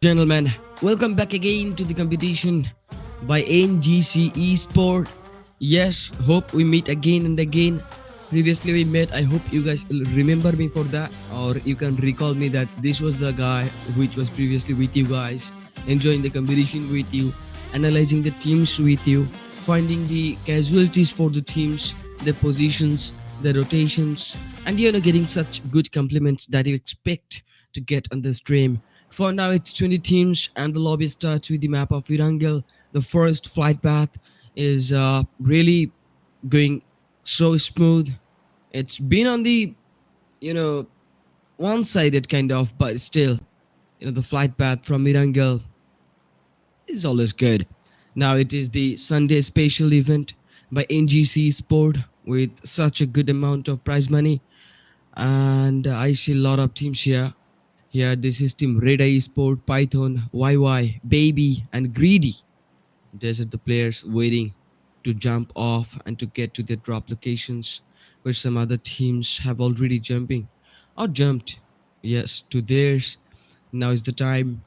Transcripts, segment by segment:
Gentlemen, welcome back again to the competition by NGC Esports. Yes, hope we meet again and again. Previously we met. I hope you guys will remember me for that, or you can recall me that this was the guy which was previously with you guys, enjoying the competition with you, analyzing the teams with you, finding the casualties for the teams, the positions, the rotations, and getting such good compliments that you expect to get on the stream. For now, it's 20 teams, and the lobby starts with the map of Virangal. The first flight path is really going so smooth. It's been on the, you know, one-sided kind of, but still, the flight path from Virangal is always good. Now it is the Sunday special event by NGC Sport with such a good amount of prize money, and I see a lot of teams here. Here, this is team Redeye Esports, Python, YY, Baby, and Greedy. These are the players waiting to jump off and to get to their drop locations, where some other teams have already jumping or jumped. Yes, to theirs. Now is the time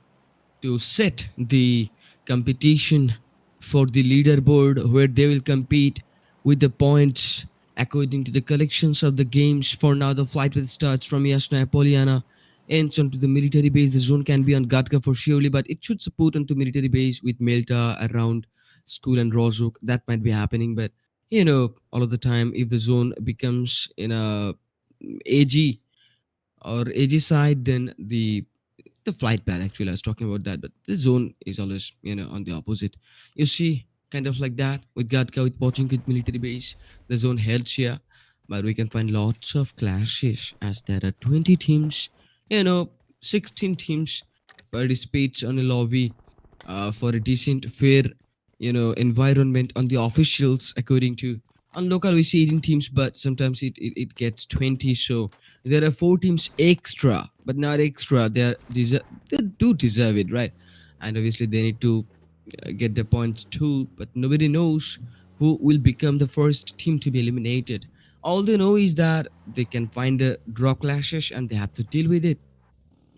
to set the competition for the leaderboard, where they will compete with the points according to the collections of the games. For now, the flight will start from Yasna Apoliana, ends onto the military base. The zone can be on Gatka for surely, but it should support onto military base with Melta around school and Rozuk. That might be happening, but all of the time, if the zone becomes in a AG or AG side, then the flight path, actually I was talking about that, but the zone is always on the opposite. You see, kind of like that with Gatka, with Pochinki, with military base, the zone helps here, but we can find lots of clashes as there are 20 teams, 16 teams participates on a lobby for a decent fair environment on the officials. According to on local we see 18 teams, but sometimes it gets 20. So there are 4 teams extra, but not extra. They do deserve it, right? And obviously they need to get the points too. But nobody knows who will become the first team to be eliminated. All they know is that they can find the drop clashes and they have to deal with it.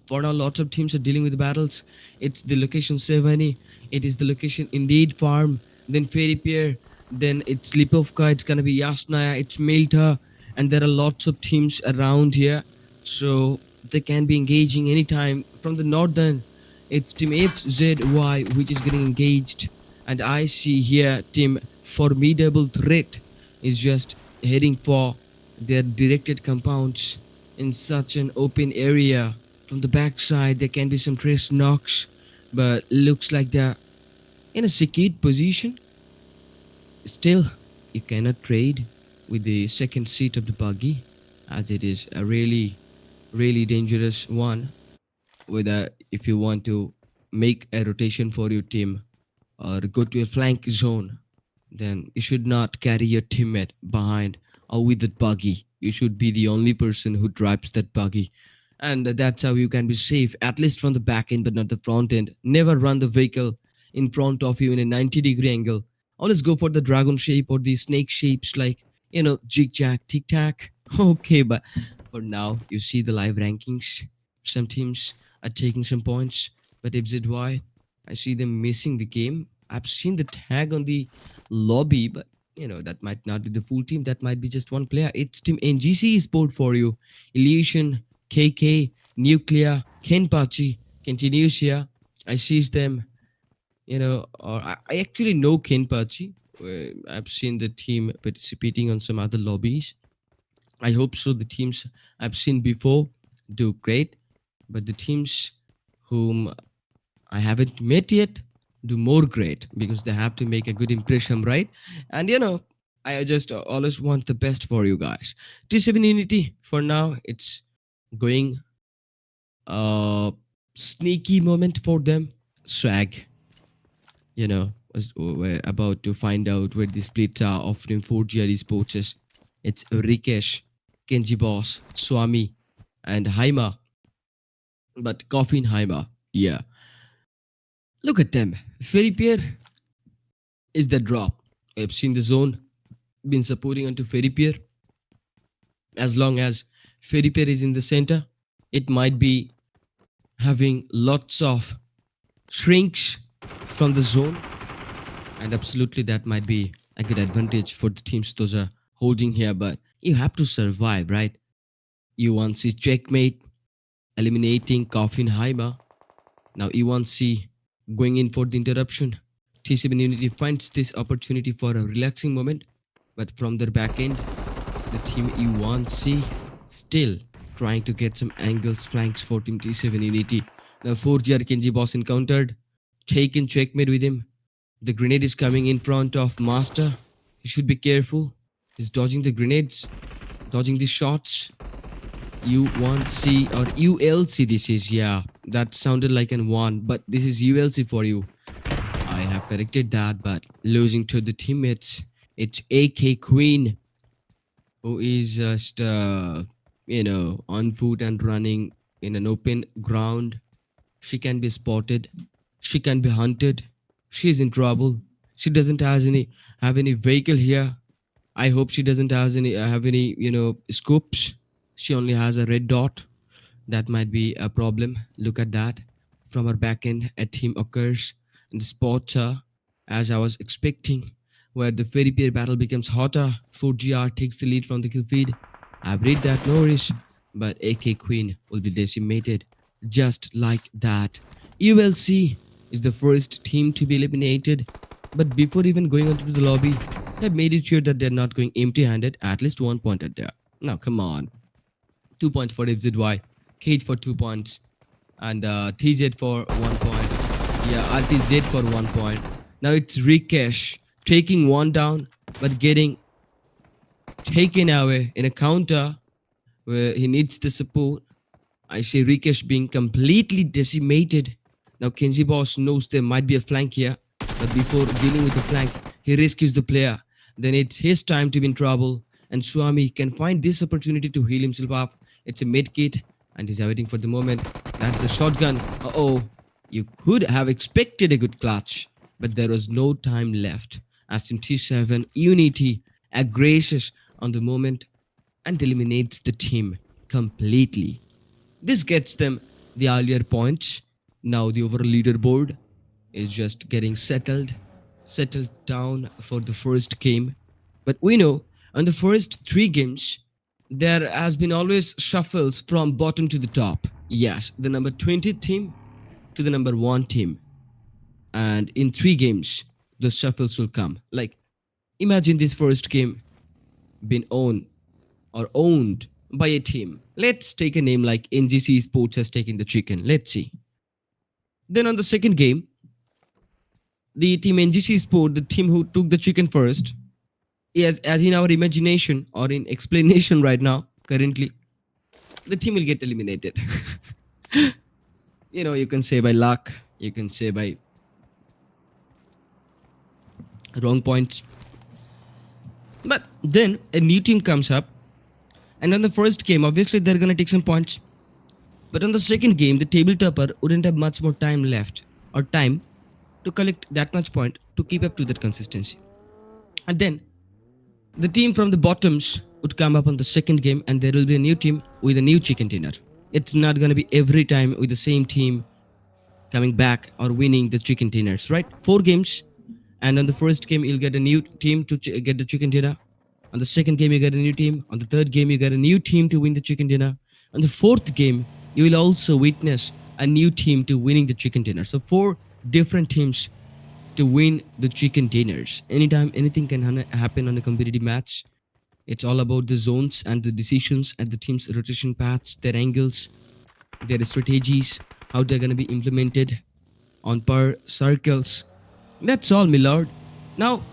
For now, lots of teams are dealing with battles. It's the location Sevani, it is the location Indeed Farm, then Fairy Pier, then it's Lipovka, it's gonna be Yasnaya, it's Milta, and there are lots of teams around here. So they can be engaging anytime. From the northern, it's Team FZY which is getting engaged. And I see here Team Formidable Threat is just heading for their directed compounds in such an open area. From the backside, there can be some trace knocks, but looks like they're in a secured position. Still, you cannot trade with the second seat of the buggy, as it is a really, really dangerous one. Whether if you want to make a rotation for your team or go to a flank zone, then you should not carry your teammate behind or with that buggy. You should be the only person who drives that buggy, and that's how you can be safe, at least from the back end but not the front end. Never run the vehicle in front of you in a 90-degree angle. Always go for the dragon shape or the snake shapes, like jig jag, tic tac. Okay, but for now you see the live rankings. Some teams are taking some points, but FZY, I see them missing the game. I've seen the tag on the lobby, but that might not be the full team. That might be just one player. It's team NGC Esports for you. Illusion, KK, Nuclear, Kenpachi continues here. I sees them, or I actually know Kenpachi. I've seen the team participating on some other lobbies. I hope so. The teams I've seen before do great, but the teams whom I haven't met yet do more great, because they have to make a good impression, right? And I just always want the best for you guys. T7 Unity, for now, it's going sneaky moment for them. Swag, we're about to find out where the splits are of Team 4GR Esports is. It's Rikesh, Kenji Boss, Swami, and Haima. But Coffin Haima, yeah. Look at them. Fairy Pier is the drop. I've seen the zone been supporting onto Fairy Pier. As long as Fairy Pier is in the center, it might be having lots of shrinks from the zone, and absolutely that might be a good advantage for the teams those are holding here. But you have to survive, right? E1C checkmate, eliminating Coffin Haima. Now E1C going in for the interruption. T7 Unity finds this opportunity for a relaxing moment, but from their back end, the team E1C still trying to get some angles, flanks for team T7 Unity. Now 4GR Kenji boss encountered, taken checkmate with him. The grenade is coming in front of Master. He should be careful. He's dodging the grenades, dodging the shots. U1C or ULC this is, yeah. That sounded like an 1, but this is ULC for you. I have corrected that, but losing to the teammates. It's AK Queen who is just, on foot and running in an open ground. She can be spotted. She can be hunted. She is in trouble. She doesn't have any vehicle here. I hope she doesn't have any scopes. She only has a red dot. That might be a problem. Look at that. From her back end, a team occurs and spots her as I was expecting, where the fairy pair battle becomes hotter. 4GR takes the lead from the kill feed. I've read that, no worries. But AK Queen will be decimated just like that. ULC is the first team to be eliminated, but before even going onto the lobby, they've made it sure that they're not going empty-handed. At least 1 point at there. Now, come on. 2 points for FZY, Cage for 2 points, and TZ for 1 point. Yeah, RTZ for 1 point. Now it's Rikesh taking one down, but getting taken away in a counter where he needs the support. I see Rikesh being completely decimated. Now Kenji Boss knows there might be a flank here, but before dealing with the flank, he rescues the player. Then it's his time to be in trouble, and Swami can find this opportunity to heal himself up. It's a med kit, and he's waiting for the moment. That's the shotgun. Uh-oh. You could have expected a good clutch, but there was no time left as Team T7 Unity aggresses on the moment and eliminates the team completely. This gets them the earlier points. Now the overall leaderboard is just getting settled down for the first game. But we know on the first 3 games, there has been always shuffles from bottom to the top. Yes, the number 20 team to the number 1 team. And in 3 games, those shuffles will come. Like, imagine this first game being owned by a team. Let's take a name like NGC Esports has taken the chicken. Let's see. Then on the second game, the team NGC Esports, the team who took the chicken first, as in our imagination or in explanation right now, currently, the team will get eliminated. You can say by luck, you can say by wrong points. But then a new team comes up, and on the first game, obviously they're gonna take some points. But on the second game, the table topper wouldn't have much more time left or time to collect that much point to keep up to that consistency. And then the team from the bottoms would come up on the second game, and there will be a new team with a new chicken dinner. It's not gonna be every time with the same team coming back or winning the chicken dinners, right? 4 games, and on the first game you'll get a new team to get the chicken dinner. On the second game you get a new team. On the third game you get a new team to win the chicken dinner. On the fourth game you will also witness a new team to winning the chicken dinner. So 4 different teams to win the chicken dinners. Anytime anything can happen on a competitive match. It's all about the zones and the decisions and the team's rotation paths, their angles, their strategies, how they're going to be implemented on per circles. That's all, my lord. Now,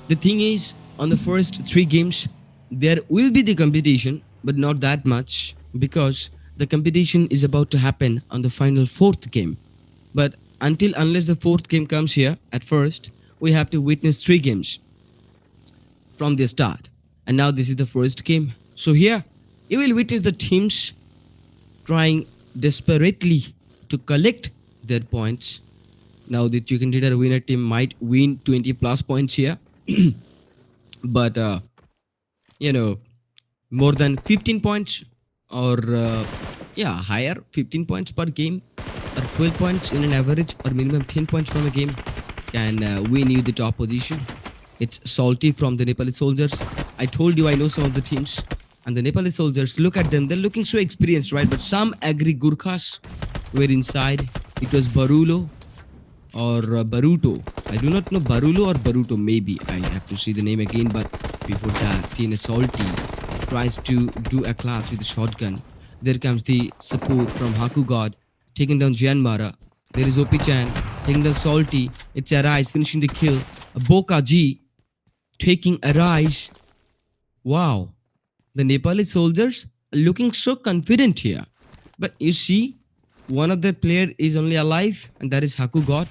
the thing is, on the first 3 games, there will be the competition, but not that much, because the competition is about to happen on the final 4th game. But unless the 4th game comes here, at first, we have to witness 3 games from the start. And now this is the first game. So here, you will witness the teams trying desperately to collect their points. Now the chicken dinner winner team might win 20 plus points here. But, more than 15 points or, higher 15 points per game or 12 points in an average or minimum 10 points from a game can win you the top position. It's salty from the Nepali soldiers. I told you I know some of the teams. And the Nepali soldiers, look at them. They're looking so experienced, right? But some agri Gurkhas were inside. It was Barulo or Baruto. I do not know Barulo or Baruto. Maybe I have to see the name again. But before that, TNS Salty tries to do a clash with a shotgun. There comes the support from Haku God, taking down Janmara. There is Opi-chan taking down Salty. It's Arise finishing the kill. Boka G taking Arise. Wow. The Nepali soldiers are looking so confident here. But you see, one of their player is only alive, and that is Haku God,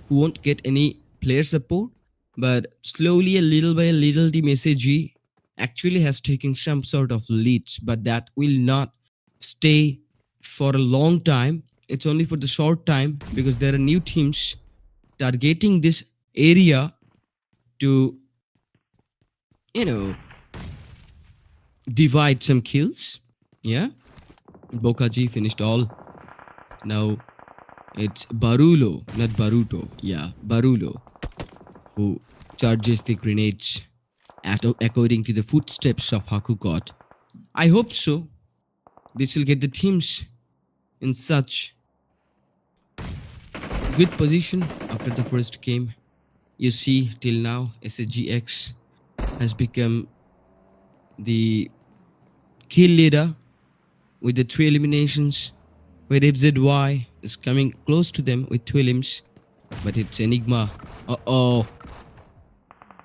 who won't get any player support. But slowly, a little by a little, the MSAG actually has taken some sort of leads, but that will not stay for a long time. It's only for the short time because there are new teams targeting this area to, you know, divide some kills. Yeah, Bokaji finished all. Now it's Barulo, not Baruto. Yeah, Barulo, who charges the grenades according to the footsteps of Haku God. I hope so. This will get the teams in such good position after the first game. You see, till now, SSGX has become the kill leader with the 3 eliminations, where FZY is coming close to them with 2 elims, but it's Enigma.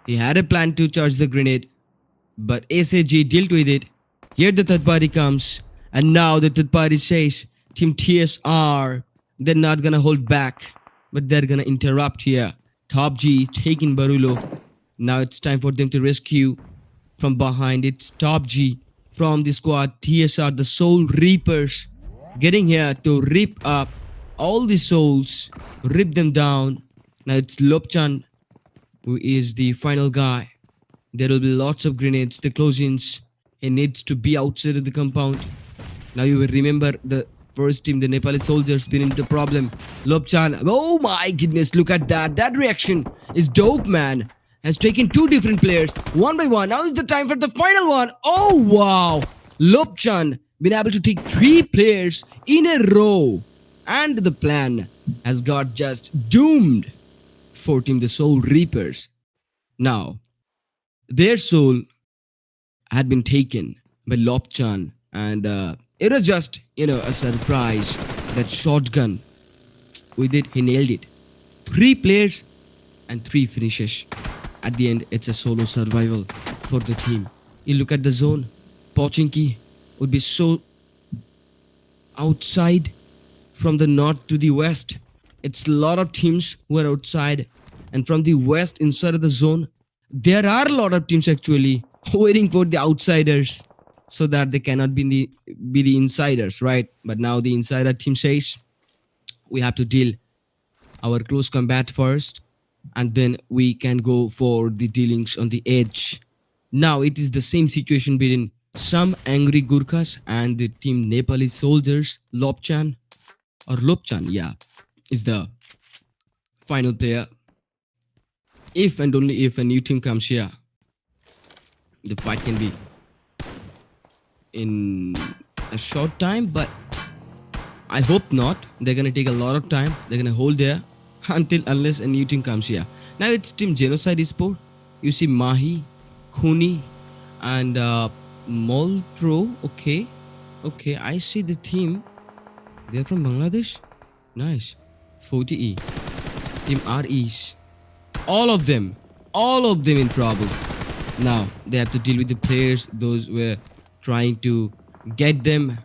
He had a plan to charge the grenade, but SAG dealt with it. Here the third party comes, and now the third party says, Team TSR, they're not gonna hold back, but they're gonna interrupt here. Top G is taking Barulo. Now it's time for them to rescue from behind. It's Top G from the squad TSR, the Soul Reapers, getting here to rip up all the souls, rip them down. Now it's Lopchan who is the final guy. There will be lots of grenades, the close-ins. He needs to be outside of the compound. Now you will remember the first team, the Nepali soldiers, been into problem. Lopchan, oh my goodness, look at that. That reaction is dope, man. Has taken 2 different players, one by one. Now is the time for the final one. Oh wow. Lopchan been able to take 3 players in a row. And the plan has got just doomed for Team the Soul Reapers. Now, their soul had been taken by Lopchan, and it was just, a surprise. That shotgun, with it, he nailed it. 3 players and 3 finishes. At the end, it's a solo survival for the team. You look at the zone, Pochinki would be so outside from the north to the west. It's a lot of teams who are outside, and from the west inside of the zone, there are a lot of teams actually waiting for the outsiders so that they cannot be the insiders, right? But now the insider team says we have to deal our close combat first, and then we can go for the dealings on the edge. Now it is the same situation between some angry Gurkhas and the team Nepali soldiers. Lopchan, yeah, is the final player. If and only if a new team comes here, the fight can be in a short time, but I hope not. They're gonna take a lot of time. They're gonna hold there unless a new team comes here. Now it's Team NezoX Esports. You see Mahi, Khuni, and Moltro. Okay, I see the team. They're from Bangladesh. Nice. 40E. Team REs. All of them in trouble. Now they have to deal with the players, those were trying to get them,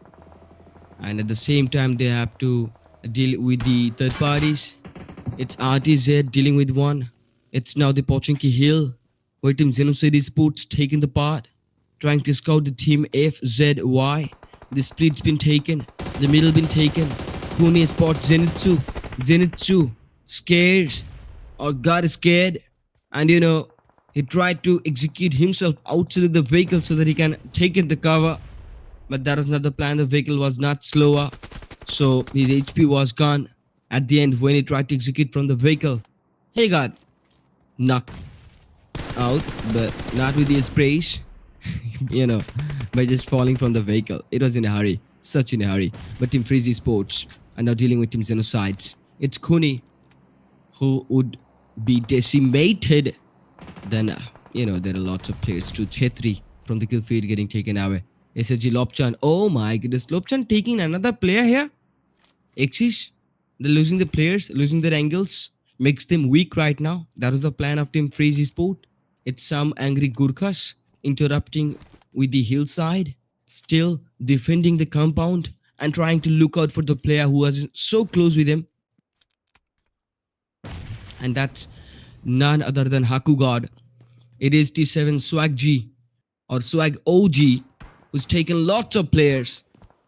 and at the same time they have to deal with the third parties. It's RTZ dealing with one. It's now the Pochinki Hill, where Team NGC Esports taking the part, trying to scout the team FZY. The split's been taken, the middle been taken. Khukuri Esports, Zenitsu scares or got scared, and he tried to execute himself outside of the vehicle so that he can take in the cover, but that was not the plan. The vehicle was not slower, so his HP was gone, At the end, when he tried to execute from the vehicle, he got knocked out, but not with the sprays, you know, by just falling from the vehicle. It was in a hurry, such in a hurry. But Team Freezy Esports are now dealing with Team XENOCIDEs. It's Khukuri who would be decimated. Then, there are lots of players too. Chetri from the kill feed getting taken away. SSG Lopchan. Oh my goodness. Lopchan taking another player here. Axis. They're losing the players, losing their angles. Makes them weak right now. That is the plan of Team Freezy Sport. It's some angry Gurkhas interrupting with the hillside. Still defending the compound and trying to look out for the player who was so close with him. And that's none other than Haku God. It is T7 Swag G or Swag OG who's taken lots of players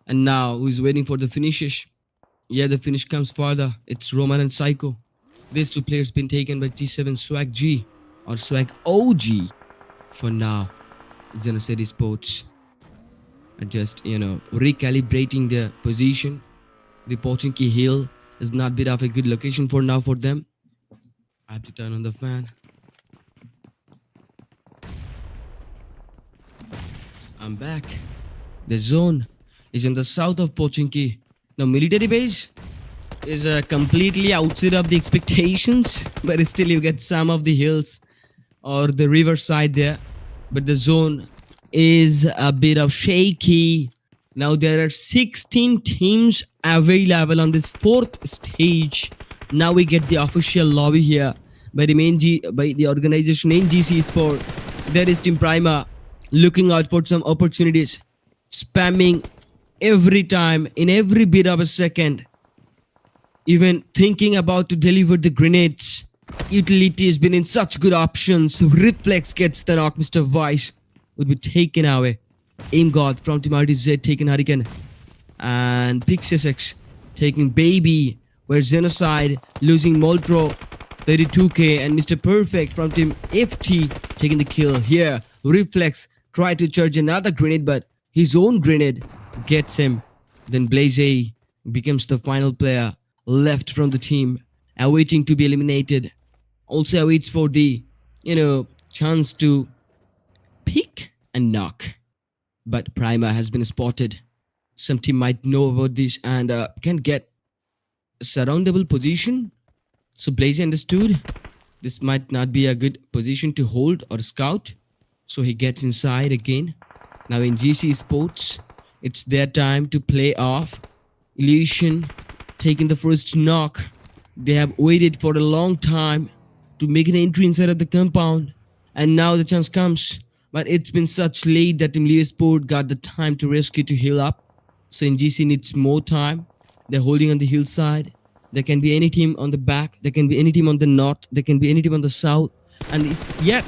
and now who's waiting for the finishes. Yeah, the finish comes further. It's Roman and Psycho. These two players been taken by T7 Swag G or Swag OG. For now, XENOCIDE Esports are just, recalibrating their position. The Pochinki Hill is not bit of a good location for now for them. I have to turn on the fan. I'm back. The zone is in the south of Pochinki. Now, military base is completely outside of the expectations, but still you get some of the hills or the riverside there. But the zone is a bit of shaky. Now there are 16 teams available on this fourth stage. Now we get the official lobby here by the organization NGC Esports. There is Team Prima looking out for some opportunities, spamming every time in every bit of a second, even thinking about to deliver the grenades. Utility has been in such good options. Reflex gets the knock. Mr. Vice would be taken away. Aim God from Team RTZ taking Hurricane, and Pixesx taking Baby, where XENOCIDE losing Moltro 32k, and Mr. Perfect from Team FT taking the kill here. Reflex tried to charge another grenade, but his own grenade gets him. Then Blaze becomes the final player left from the team, awaiting to be eliminated. Also awaits for the, chance to pick and knock. But Prima has been spotted. Some team might know about this and can get a surroundable position. So Blaze understood this might not be a good position to hold or scout. So he gets inside again. Now in NGC Esports, it's their time to play off. Illusion taking the first knock. They have waited for a long time to make an entry inside of the compound. And now the chance comes. But it's been such late that Team Sport got the time to rescue to heal up. So NGC needs more time. They're holding on the hillside. There can be any team on the back. There can be any team on the north. There can be any team on the south. And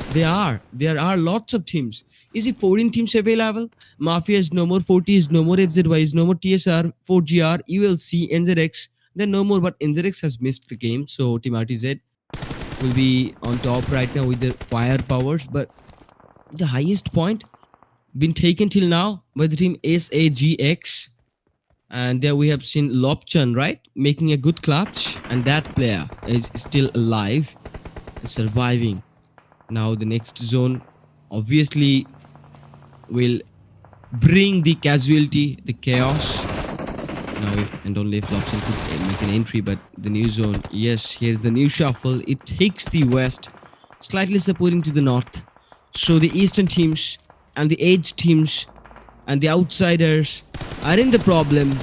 there are lots of teams. Is it 14 teams available? Mafia is no more, Fortis is no more, FZY is no more, TSR, 4GR, ULC, NZX. They're no more, but NZX has missed the game. So Team RTZ will be on top right now with their firepowers. But the highest point been taken till now by the team SAGX. And there we have seen Lopchan, right? Making a good clutch. And that player is still alive, surviving. Now the next zone obviously will bring the casualty, the chaos. Now and only if Lopchan could make an entry, but the new zone, yes, here's the new shuffle. It takes the west, slightly supporting to the north. So the eastern teams and the edge teams and the outsiders are in the problem,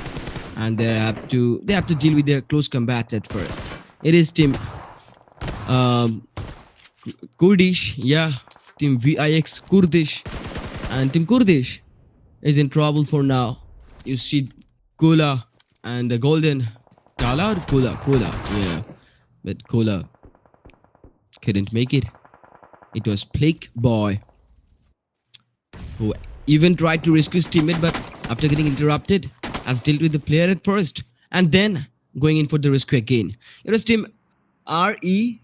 and they have to deal with their close combats at first. It is Team Kurdish, yeah, Team Vix Kurdish, and Team Kurdish is in trouble for now. You see Kula and the Golden Kala or Kula, yeah, but Kula couldn't make it. It was Plague Boy who even tried to rescue his teammate, but after getting interrupted, has dealt with the player at first and then going in for the rescue again. It was Team RE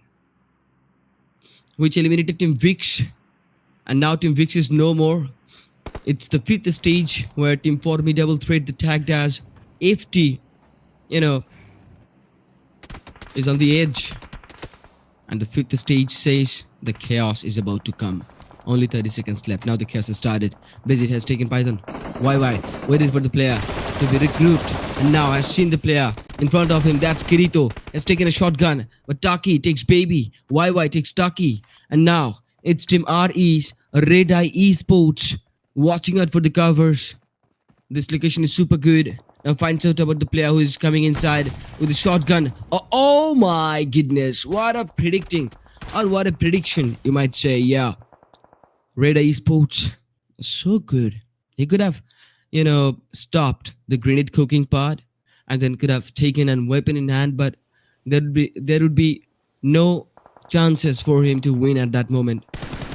which eliminated Team Vix, and now Team Vix is no more. It's the fifth stage where Team Formidable Threat, the tagged as FT, is on the edge. And the fifth stage says the chaos is about to come. Only 30 seconds left. Now the chaos has started. Blizzard has taken Python. YY waited for the player to be regrouped. And now has seen the player in front of him. That's Kirito. Has taken a shotgun. But Taki takes Baby. YY takes Taki. And now it's Team RE's Redeye Esports. Watching out for the covers. This location is super good. Now finds out about the player who is coming inside with a shotgun. Oh my goodness. What a predicting. Or what a prediction, you might say. Yeah. Redeye Esports. So good. He could have, stopped the grenade cooking part and then could have taken a weapon in hand, but there would be no chances for him to win at that moment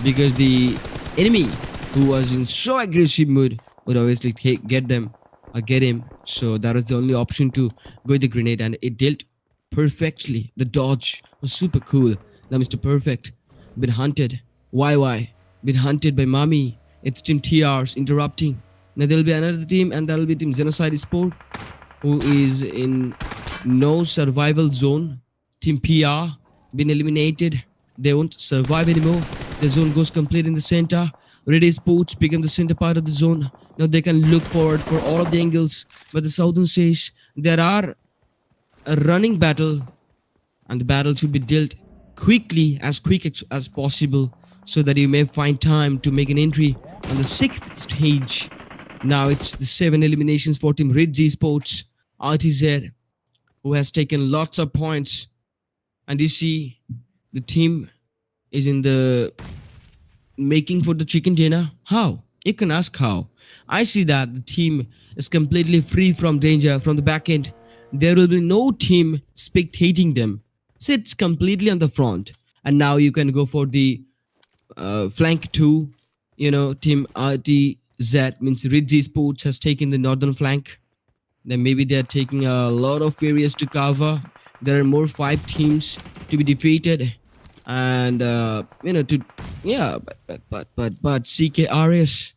because the enemy who was in so aggressive mood would obviously get him. So that was the only option to go with the grenade, and it dealt perfectly. The dodge was super cool. Now Mr. Perfect been hunted. YY been hunted by Mami. It's Team TR's interrupting. Now there will be another team, and that will be Team XENOCIDE Esports, who is in no survival zone. Team PR been eliminated. They won't survive anymore. The zone goes complete in the center. Redeye Esports become the center part of the zone. Now they can look forward for all of the angles. But the southern says there are a running battle, and the battle should be dealt quickly, as quick as possible, so that you may find time to make an entry on the sixth stage. Now it's the 7 eliminations for Team Ritzy Esports, RTZ, who has taken lots of points. And you see the team is in the making for the chicken dinner. How? You can ask how. I see that the team is completely free from danger from the back end. There will be no team spectating them. So it's completely on the front. And now you can go for the flank 2. Team RTZ means Ritzy Esports has taken the northern flank. Then maybe they're taking a lot of areas to cover. There are more 5 teams to be defeated. And but CKRS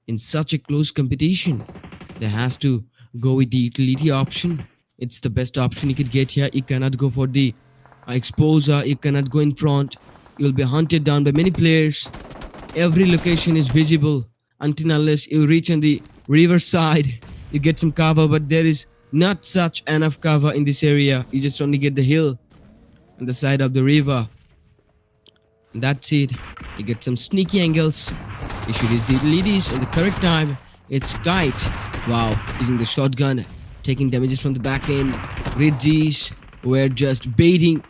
in such a close competition, they has to go with the utility option. It's the best option you could get here. You cannot go for the exposure. You cannot go in front. You'll be hunted down by many players. Every location is visible until unless you reach on the river side. You get some cover, but there is not such enough cover in this area. You just only get the hill on the side of the river. And that's it. You get some sneaky angles. You should use the ladies at the correct time. It's Kite. Wow, using the shotgun, taking damages from the back end. Ritzy's were just baiting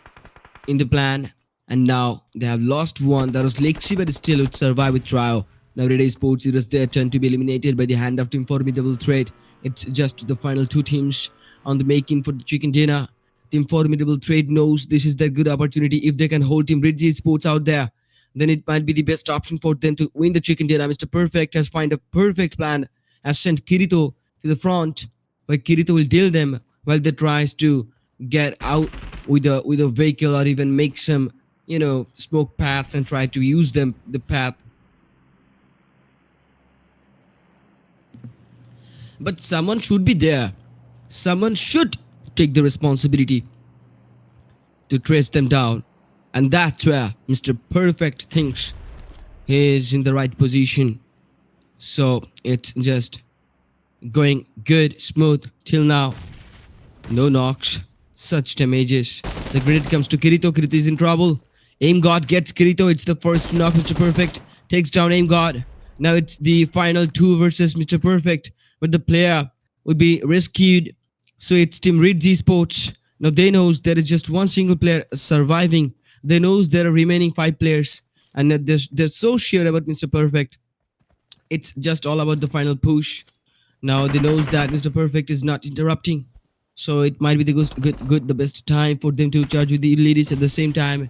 in the plan. And now they have lost one. That was Lexi, but still would survive with trial. Now Redeye Esports, it was their turn to be eliminated by the hand of Team Formidable Threat. It's just the final 2 teams on the making for the chicken dinner. Team Formidable Threat knows this is their good opportunity. If they can hold Team Ritzy Esports out there, then it might be the best option for them to win the chicken dinner. Mr. Perfect has found a perfect plan, has sent Kirito to the front, where Kirito will deal them while they tries to get out with a vehicle or even make some smoke paths and try to use the path. But someone should be there. Someone should take the responsibility to trace them down. And that's where Mr. Perfect thinks he is in the right position. So it's just going good, smooth till now. No knocks, such damages. The grenade comes to Kirito. Kirito is in trouble. Aim God gets Kirito. It's the first knock. Mr. Perfect takes down Aim God. Now it's the final 2 versus Mr. Perfect. But the player will be rescued. So it's Team Ritzy Esports. Now they knows there is just one single player surviving. They knows there are remaining 5 players. And they're so sure about Mr. Perfect. It's just all about the final push. Now they knows that Mr. Perfect is not interrupting. So it might be the best time for them to charge with the ladies at the same time.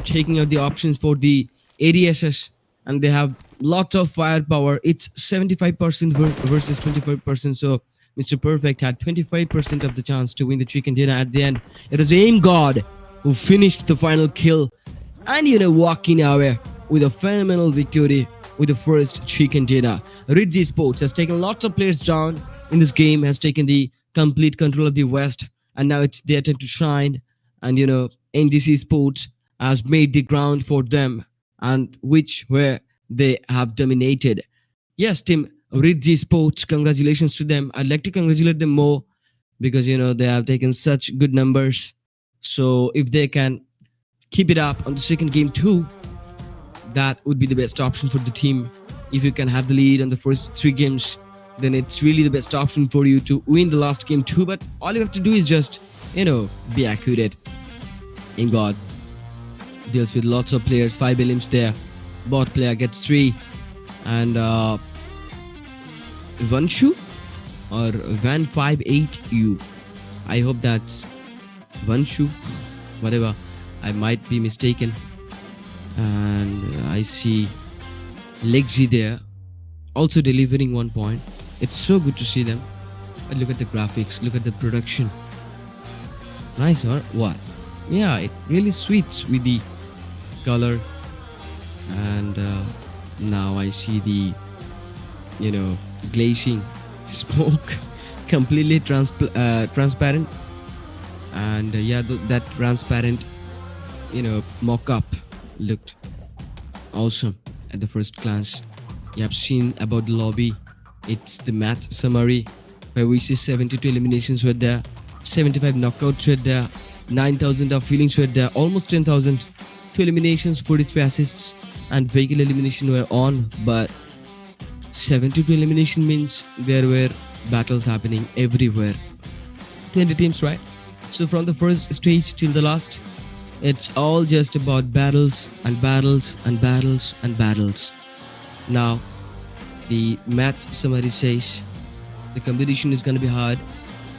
Taking out the options for the ADSs. And they have lots of firepower. It's 75% versus 25%. So Mr. Perfect had 25% of the chance to win the chicken dinner at the end. It was Aim God who finished the final kill and walking away with a phenomenal victory with the first chicken dinner. Ritzy Esports has taken lots of players down in this game, has taken the complete control of the West, and now it's their time to shine. and NGC Sports has made the ground for them, and which where they have dominated. Yes, team Ritzy Sports, congratulations to them. I'd like to congratulate them more because they have taken such good numbers. So if they can keep it up on the second game too, that would be the best option for the team. If you can have the lead on the first three games, then it's really the best option for you to win the last game too. But all you have to do is just, be accurate. In God deals with lots of players, 5 elims there. Bot player gets 3, and Vanshu or Van58U. I hope that's Vanshu, whatever. I might be mistaken. And I see Lexi there, also delivering 1 point. It's so good to see them. But look at the graphics, look at the production. Nice, or what? Yeah, it really suits with the color. And now I see the, glazing smoke, completely transparent. And that transparent, mock-up looked awesome at the first glance. You have seen about the lobby. It's the match summary where we see 72 eliminations were there, 75 knockouts were there, 9,000 of feelings were there, almost 10,000, 2 eliminations, 43 assists, and vehicle elimination were on. But 72 elimination means there were battles happening everywhere. 20 teams, right? So from the first stage till the last, it's all just about battles and battles and battles and battles. Now, the match summary says the competition is going to be hard.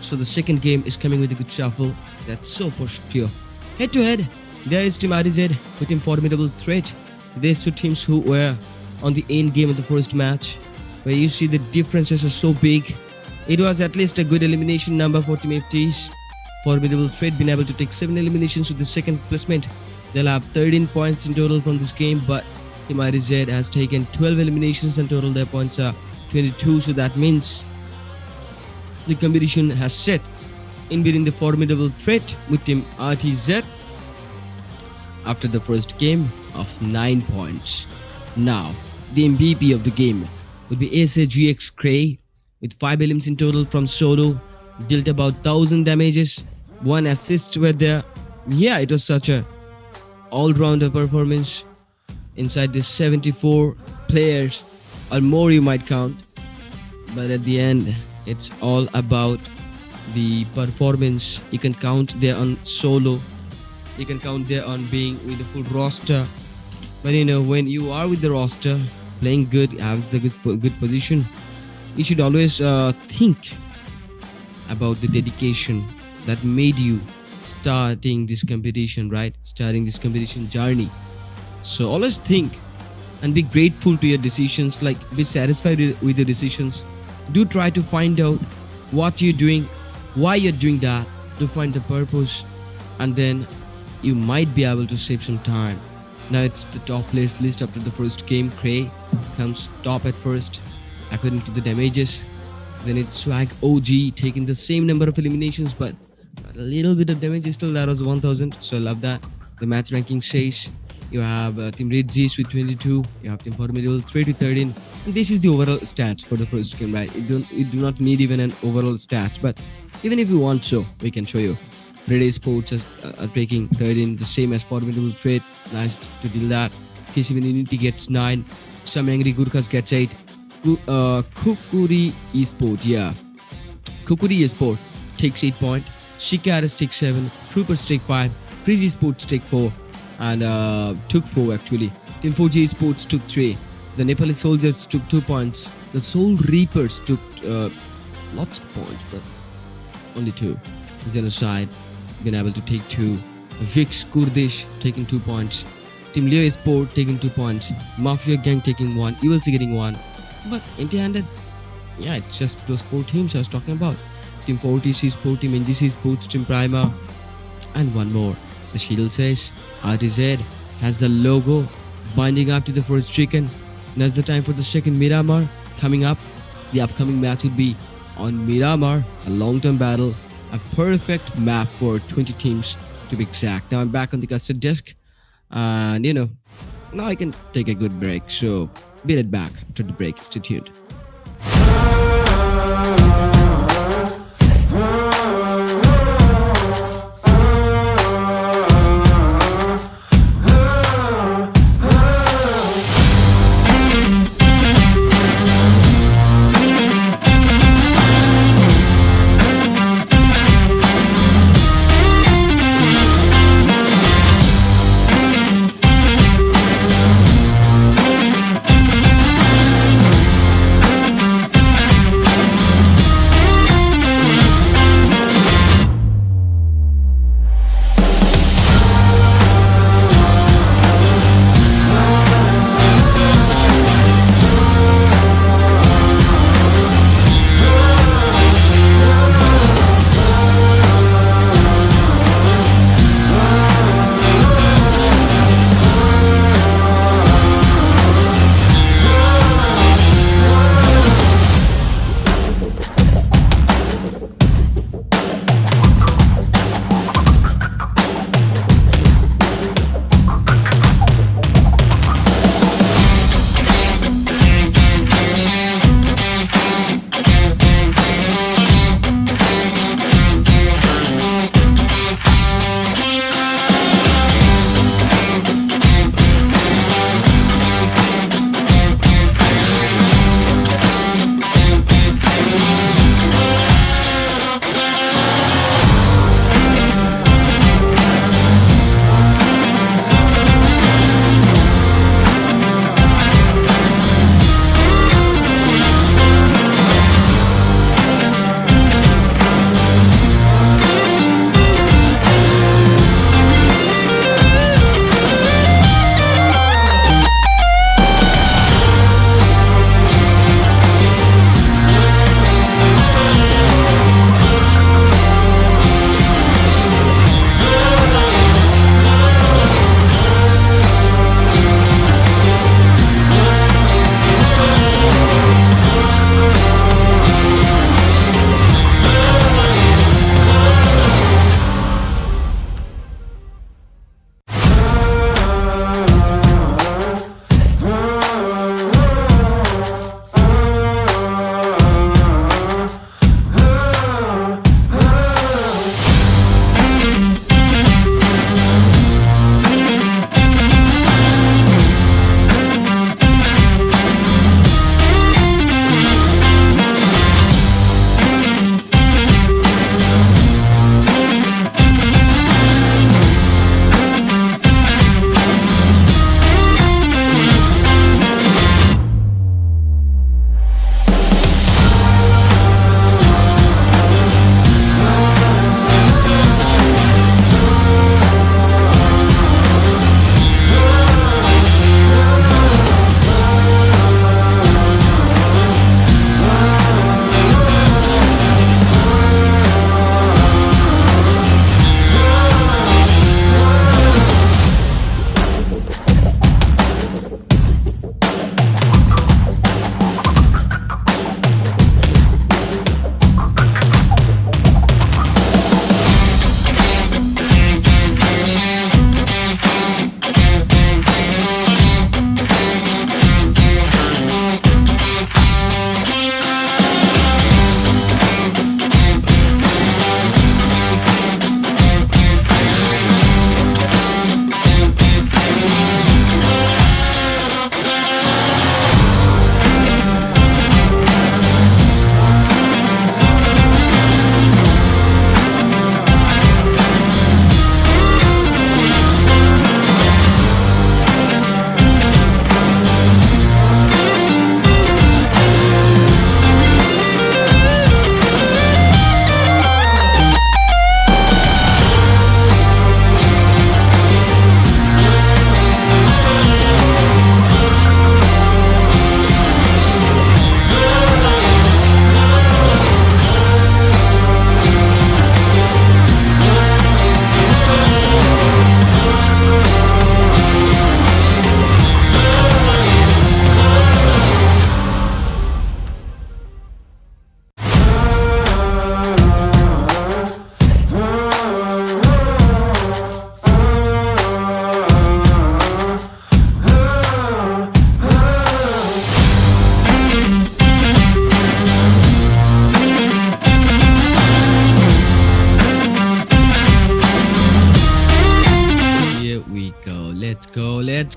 So the second game is coming with a good shuffle. That's so for sure. Head to head, there is Team RZ with Team Formidable Threat. These two teams who were on the end game of the first match, where you see the differences are so big. It was at least a good elimination number for Team FTs. Formidable Threat been able to take 7 eliminations with the second placement. They'll have 13 points in total from this game, but Team RZ has taken 12 eliminations and total their points are 22. So that means the competition has set in between the Formidable Threat with Team RTZ after the first game of 9 points. Now, the MVP of the game would be SAGX Cray with 5 elims in total from solo, dealt about 1000 damages, 1 assist were there. Yeah, it was such a all-rounder performance inside the 74 players or more you might count. But at the end, it's all about the performance. You can count there on solo, you can count there on being with the full roster. But when you are with the roster, playing good, has the good position, you should always think about the dedication that made you starting this competition, right? Starting this competition journey. So always think and be grateful to your decisions, like be satisfied with your decisions. Do try to find out what you're doing, why you're doing that, to find the purpose, and then you might be able to save some time. Now it's the top players list after the first game. Cray comes top at first according to the damages. Then it's Swag OG taking the same number of eliminations, but a little bit of damage still. That was 1000, so I love that. The match ranking says you have Team Ritzy with 22, you have Team Formidable Threat with 13, and this is the overall stats for the first game, right? You do not need even an overall stats, but even if you want, so we can show you. Redeye Esports are taking 13, the same as Formidable Threat. Nice to deal that. TCB Unity gets 9, Some Angry Gurkhas gets 8. Khukuri Esports, yeah. Khukuri Esports takes 8 points. CKRS takes 7. Troopers take 5. Freezy Esports take 4. And took 4 actually. Team 4G Esports took 3. The Nepali Soldiers took 2 points. The Soul Reapers took lots of points, but only 2. XENOCIDE been able to take 2. Vix Kurdish taking 2 points. Team Leo Esports taking 2 points. Mafia Gang taking 1. ULC getting 1. But empty-handed. Yeah, it's just those 4 teams I was talking about. Team Fortis Esports, Team NGC Esports, Team Prima, and one more. The shield says RTZ has the logo binding up to the first chicken. Now's the time for the second Miramar coming up. The upcoming match will be on Miramar, a long-term battle, a perfect map for 20 teams. to be exact. Now I'm back on the custard desk, and now I can take a good break. So be right back after the break. Stay tuned.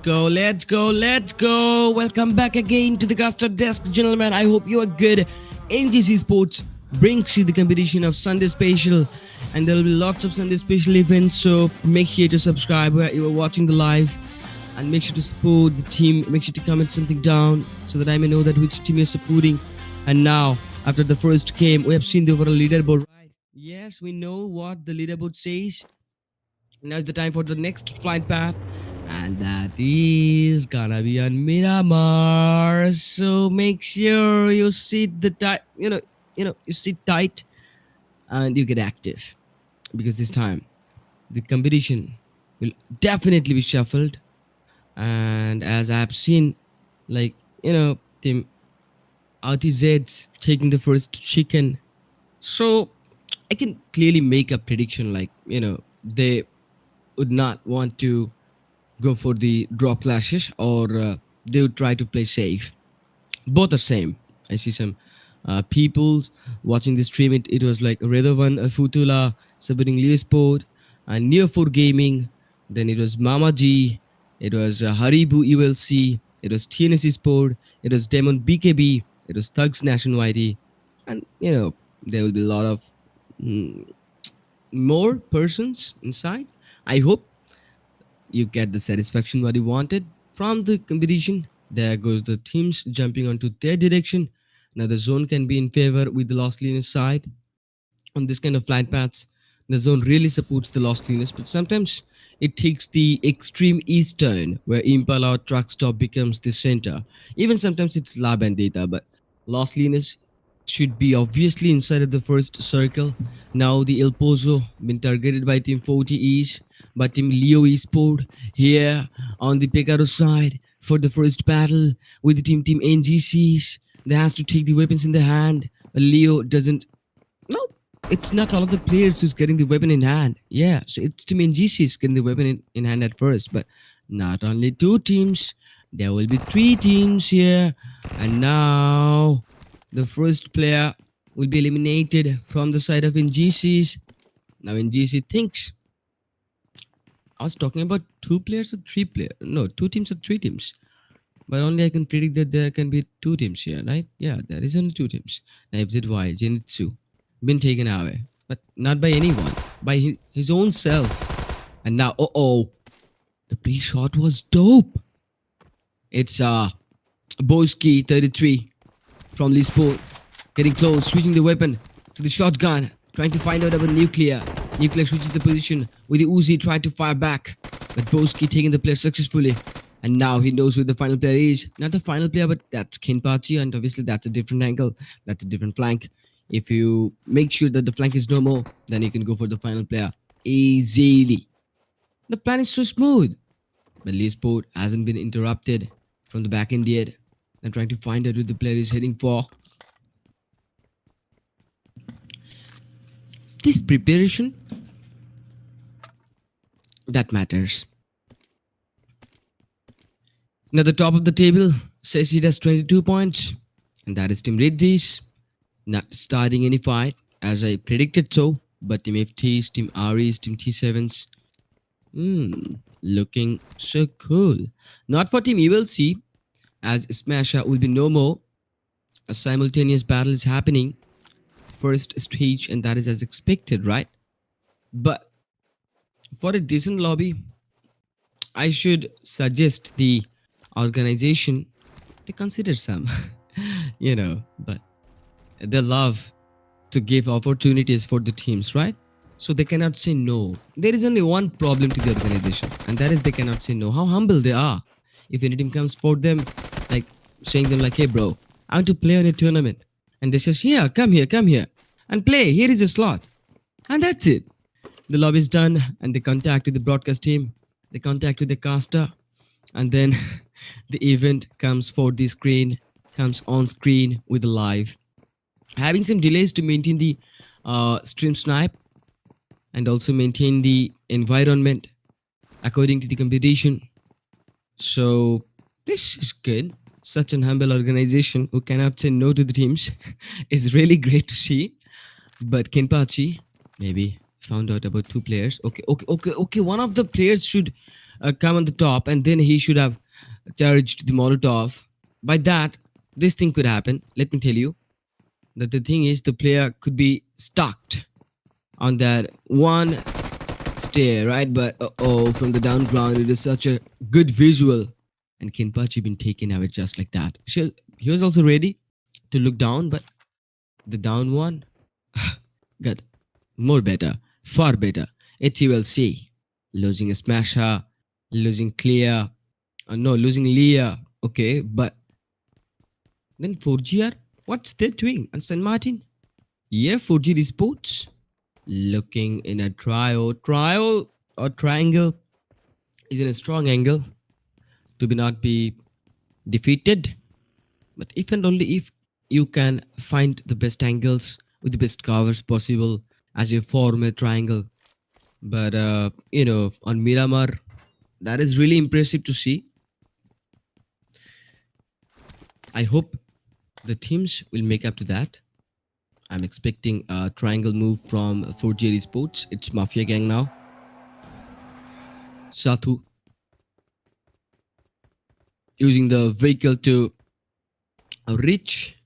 let's go. Welcome back again to the caster desk, gentlemen. I hope you are good. NGC Esports brings you the competition of Sunday Special, and there will be lots of Sunday Special events. So make sure to subscribe where you are watching the live, and make sure to support the team. Make sure to comment something down so that I may know that which team you're supporting. And now, after the first game, we have seen the overall leaderboard. Right? Yes, we know what the leaderboard says. Now is the time for the next flight path, and that is gonna be on Miramar. So make sure you sit the tight, you sit tight and you get active, because this time the competition will definitely be shuffled. And as I have seen, like team RTZ taking the first chicken, so I can clearly make a prediction, like they would not want to go for the drop clashes, or they would try to play safe. Both are same. I see some people watching the stream. It was like Redovan Futula supporting Leo Sport and Neo 4 Gaming. Then it was Mama G. It was Haribu ULC. It was TNS Esports. It was Demon BKB. It was Thugs Nationwide. And there will be a lot of more persons inside. I hope you get the satisfaction what you wanted from the competition. There goes the teams jumping onto their direction. Now the zone can be in favor with the Lost Linus side. On this kind of flight paths, the zone really supports the Lost Linus, but sometimes it takes the extreme eastern where Impala or truck stop becomes the center. Even sometimes it's lab and data, but Lost Linus should be obviously inside of the first circle. Now the El Pozo been targeted by Team 40 East, by Team Leo Esport here on the Pecaro side for the first battle with the Team NGCs. They has to take the weapons in the hand. But Leo doesn't. No, it's not all of the players who's getting the weapon in hand. Yeah, so it's Team NGCs getting the weapon in hand at first. But not only two teams, there will be three teams here. And now the first player will be eliminated from the side of NGCs. Now NGC thinks. I was talking about two players or three players. No, two teams or three teams. But only I can predict that there can be two teams here, right? Yeah, there is only two teams. Now FZY, Genitsu, been taken away. But not by anyone. By his own self. And now, the pre-shot was dope. It's Boski 33 from Lisport. Getting close, switching the weapon to the shotgun. Trying to find out about Nuclear. Nuclear switches the position with the Uzi, trying to fire back. But Boski taking the player successfully. And now he knows who the final player is. Not the final player, but that's Kinpachi. And obviously that's a different angle. That's a different flank. If you make sure that the flank is no more, then you can go for the final player easily. The plan is so smooth. But Lisport hasn't been interrupted from the back end yet. And trying to find out who the player is heading for. This preparation, that matters. Now the top of the table says it has 22 points, and that is Team Ritzy's. Not starting any fight as I predicted so, but Team FT's, Team Ari's, Team T7's, looking so cool. Not for Team ULC, as Smasha will be no more. A simultaneous battle is happening. First stage, and that is as expected, right? But for a decent lobby, I should suggest the organization to consider some, but they love to give opportunities for the teams, right? So they cannot say no. There is only one problem to the organization, and that is they cannot say no. How humble they are. If any team comes for them, like saying them like, hey bro, I want to play on a tournament. And they says, yeah, come here and play. Here is your slot. And that's it. The lobby is done, and they contact with the broadcast team. They contact with the caster, and then the event comes for the screen, comes on screen with the live. Having some delays to maintain the stream snipe and also maintain the environment according to the competition. So this is good. Such an humble organization who cannot say no to the teams is really great to see. But Kenpachi maybe found out about two players. Okay. One of the players should come on the top, and then he should have charged the Molotov. By that, this thing could happen. Let me tell you that the thing is the player could be stuck on that one stair, right? But oh, from the down ground, it is such a good visual. And Kenpachi been taken away just like that. He was also ready to look down, but the down one got more better, far better. HULC losing a smasher, losing clear, no, losing Leah. Okay, but then 4GR, what's they doing? And San Martin? Yeah, 4G Esports looking in a triangle is in a strong angle to be not be defeated. But if and only if you can find the best angles with the best covers possible as you form a triangle. But on Miramar, that is really impressive to see. I hope the teams will make up to that. I'm expecting a triangle move from 4G Esports. It's Mafia Gang now. Sathu using the vehicle to reach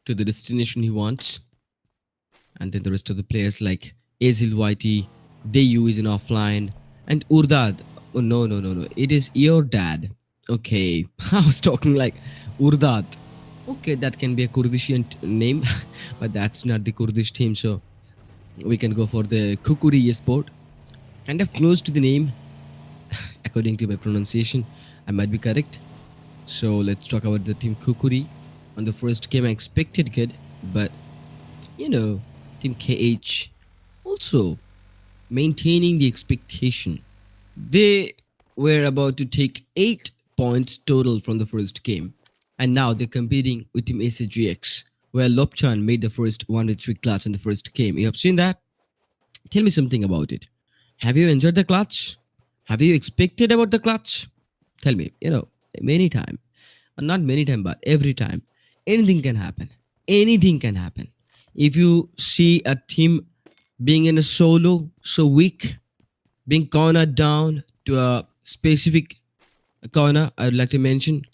to the destination he wants. And then the rest of the players like Azil YT, Deyu is in offline, and Urdad. Oh, no. It is your dad. Okay. I was talking like Urdad. Okay, that can be a Kurdishian name, but that's not the Kurdish team, so we can go for the Khukuri Esports. Kind of close to the name, according to my pronunciation. I might be correct. So let's talk about the team Khukuri. On the first game, I expected good, but Team KH also maintaining the expectation. They were about to take 8 points total from the first game. And now they're competing with Team ACGX, where Lopchan made the first 1v3 clutch in the first game. You have seen that? Tell me something about it. Have you enjoyed the clutch? Have you expected about the clutch? Tell me, many time. Not many time, but every time. Anything can happen. Anything can happen. If you see a team being in a solo, so weak, being cornered down to a specific corner, I would like to mention,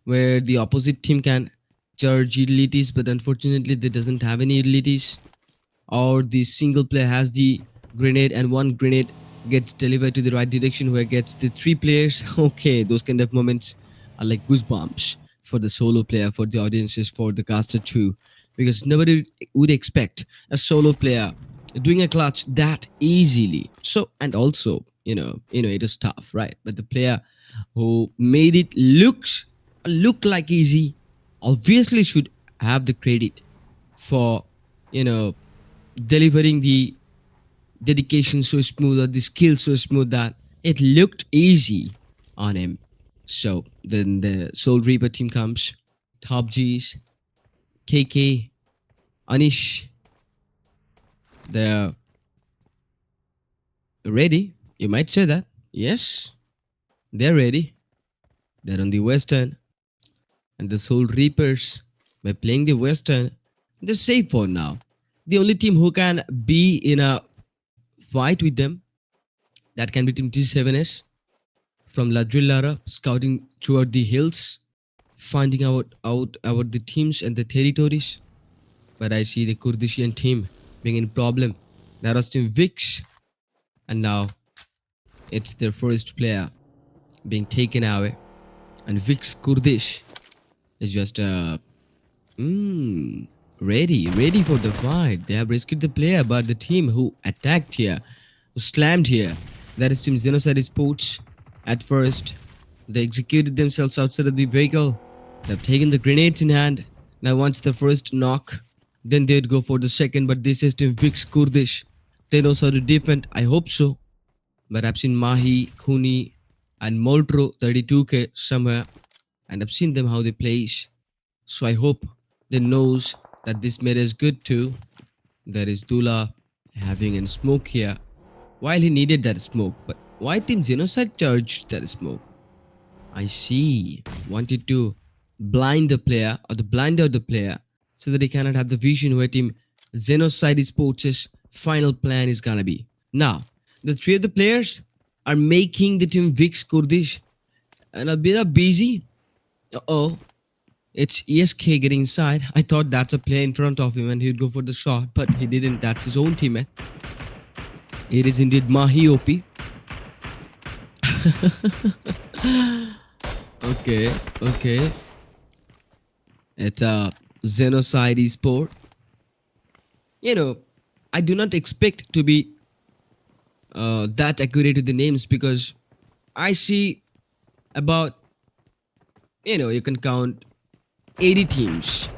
where the opposite team can charge utilities, but unfortunately they doesn't have any utilities, or the single player has the grenade and one grenade gets delivered to the right direction where gets the 3 players. Okay, those kind of moments are like goosebumps for the solo player, for the audiences, for the caster too, because nobody would expect a solo player doing a clutch that easily. So, and also it is tough, right? But the player who made it look like easy obviously should have the credit for delivering the dedication so smooth, or the skill so smooth that it looked easy on him. So then the Soul Reaper team comes. Top G's, KK, Anish, they're ready. You might say that. Yes, they're ready. They're on the Western. And the Soul Reapers, by playing the Western, they're safe for now. The only team who can be in a fight with them, that can be Team T7S from Ladrillara, scouting throughout the hills, finding out about the teams and the territories. But I see the Kurdishian team being in problem. That was Team Vix, and now it's their first player being taken away. And Vix Kurdish is just ready for the fight. They have rescued the player, but the team who attacked here, who slammed here, that is Team NezoX Esports. At first, they executed themselves outside of the vehicle. They've taken the grenades in hand. Now once the first knock, then they'd go for the second, but this is Team Vix Kurdish. They know how to defend, I hope so. But I've seen Mahi, Kuni and Moltro 32k somewhere, and I've seen them how they play. So I hope they knows that this meta is good too. There is Dula having a smoke here. While he needed that smoke, but why Team Genocide charged that smoke? I see. Wanted to blind the player, or the blind out the player, so that he cannot have the vision where Team Genocide Esports' final plan is gonna be. Now, the 3 of the players are making the team Vix Kurdish and a bit busy. Uh-oh. It's ESK getting inside. I thought that's a player in front of him and he'd go for the shot, but he didn't. That's his own teammate. It is indeed Mahi OP. Okay. It's XENOCIDE Esports. I do not expect to be that accurate with the names because I see about, you can count 80 teams.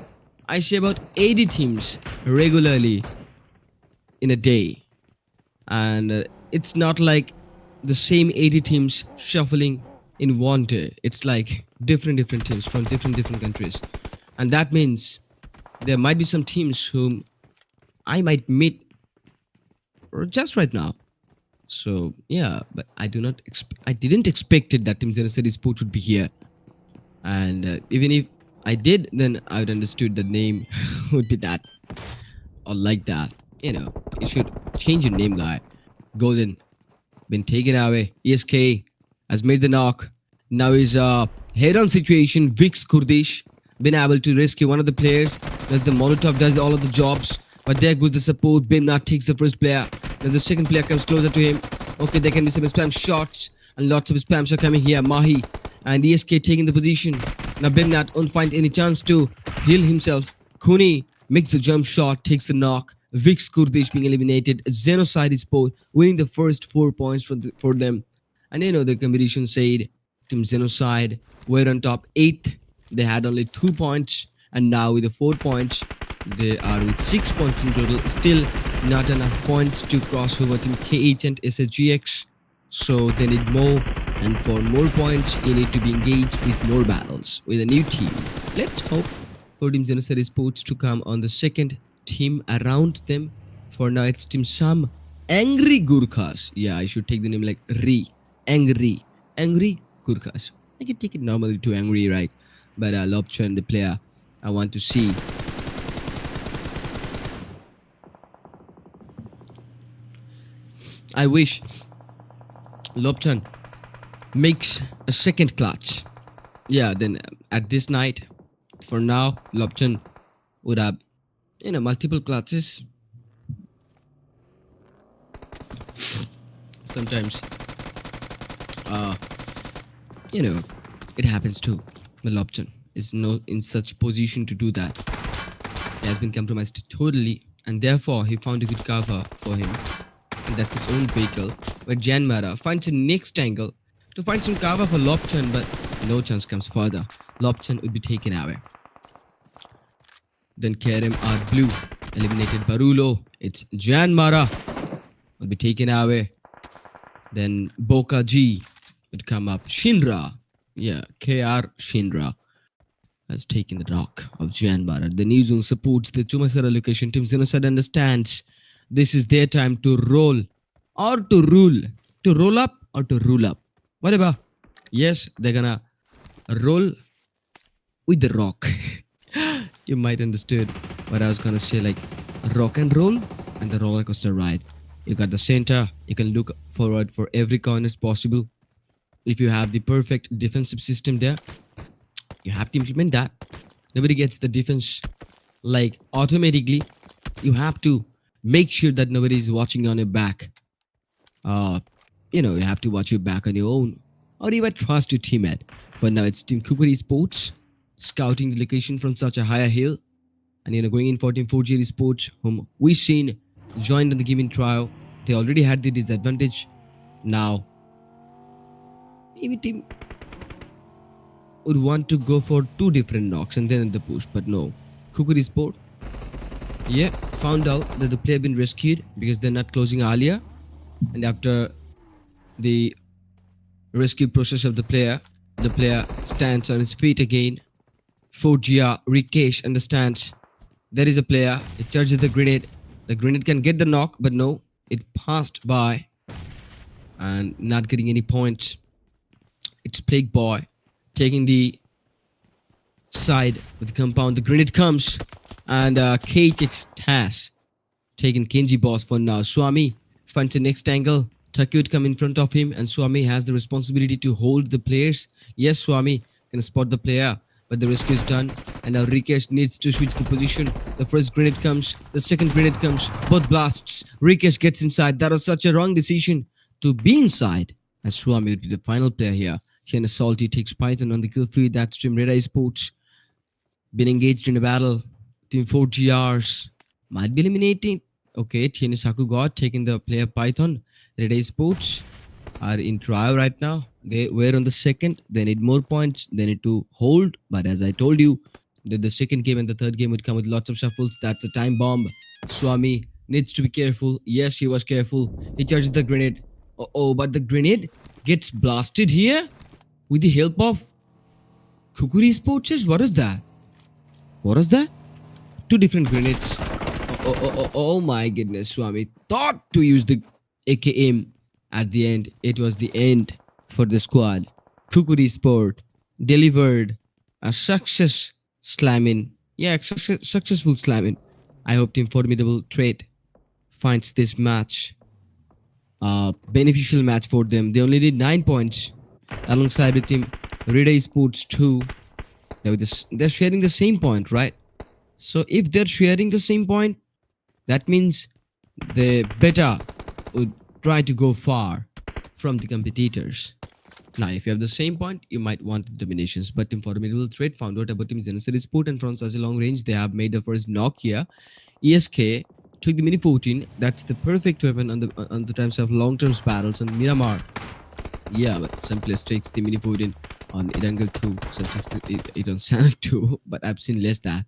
I see about 80 teams regularly in a day. And it's not like the same 80 teams shuffling in one day. It's like different teams from different countries. And that means there might be some teams whom I might meet just right now. So yeah, but I didn't expect it that Team XENOCIDE Esports would be here. And even if I did, then I would understood the name would be that or like that. You should change your name, guy. Golden been taken away. ESK has made the knock. Now is a head-on situation. Vix Kurdish been able to rescue one of the players. As the Molotov does all of the jobs. But there goes the support. Bimnat takes the first player. Now the second player comes closer to him. Okay, there can be some spam shots. And lots of spams are coming here. Mahi and ESK taking the position. Now Bimnat won't find any chance to heal himself. Kuni makes the jump shot, takes the knock. Vix Kurdish being eliminated. XENOCIDE Esports winning the first 4 points for them. And the competition said Team XENOCIDE were on top 8th. They had only 2 points. And now with the 4 points, they are with 6 points in total. Still not enough points to cross over Team KH and SSGX. So they need more. And for more points, you need to be engaged with more battles with a new team. Let's hope for Team XENOCIDE Esports to come on the second team around them. For now, it's Team Sam Angry Gurkhas. Yeah, I should take the name like Angry Gurkhas. I can take it normally to angry, right? But Lobchan, the player I want to see. I wish Lobchan makes a second clutch. Yeah, then at this night, for now, Lobchan would have multiple clutches. Sometimes it happens too. But Lobchan is not in such position to do that. He has been compromised totally, and therefore he found a good cover for him, and that's his own vehicle. But Janmara finds the next angle to find some cover for Lobchan, but no chance comes further. Lobchan would be taken away. Then Kerem are blue, eliminated Barulo. It's Janmara will be taken away. Then Boka G would come up. Shinra, yeah, KR Shinra has taken the knock of Janmara. The new zone supports the Chumasara location. Team XENOCIDE understands this is their time to roll or to rule. To roll up or to rule up. Whatever. Yes, they're gonna roll with the rock. You might understood what I was gonna say, like rock and roll and the roller coaster ride. You got the center, you can look forward for every corner as possible. If you have the perfect defensive system there, you have to implement that. Nobody gets the defense like automatically. You have to make sure that nobody is watching on your back. You have to watch your back on your own, or even trust your teammate. For now, it's Team Khukuri Esports scouting the location from such a higher hill, and going in for Team 4G Esports, whom we seen joined on the gaming trial. They already had the disadvantage. Now, maybe team would want to go for 2 different knocks and then the push, but no. Khukuri Esports, yeah, found out that the player been rescued because they're not closing earlier, and after the rescue process of the player stands on his feet again. 4Gia Rikesh understands there is a player. It charges the grenade. The grenade can get the knock, but no, it passed by and not getting any points. It's Plague Boy taking the side with the compound. The grenade comes and KHX Tass taking Kenji boss for now. Swami finds the next angle. Taki would come in front of him, and Swami has the responsibility to hold the players. Yes, Swami can spot the player, but the rescue is done, and now Rikesh needs to switch the position. The first grenade comes, the second grenade comes, both blasts. Rikesh gets inside. That was such a wrong decision to be inside, as Swami would be the final player here. TNS Salty takes Python on the kill feed. That's Team Redeye Esports. Been engaged in a battle. Team 4GRs might be eliminating. Okay, TNS Haku got taking the player Python. Redeye Esports are in trial right now. They were on the second. They need more points. They need to hold. But as I told you, that the second game and the third game would come with lots of shuffles. That's a time bomb. Swami needs to be careful. Yes, he was careful. He charges the grenade. Oh, but the grenade gets blasted here with the help of Khukuri Esports. What is that? What is that? Two different grenades. Oh my goodness, Swami thought to use the AKM. At the end, it was the end for the squad. Khukuri Esports delivered a success slamming. Yeah, successful slamming. I hope Team Formidable Threat finds this match a beneficial match for them. They only did 9 points alongside with Team Redeye Esports 2. They're sharing the same point, right? So if they're sharing the same point, that means they better would try to go far from the competitors. Now, if you have the same point, you might want the dominations. But Team Formidable Threat found out about Team NGC Esports, and from such a long range, they have made the first knock here. ESK took the Mini 14. That's the perfect weapon on the times of long-term battles on Miramar. Yeah, but some players takes the Mini 14 on Irangal 2. Some takes it on Sanic 2, but I've seen less that.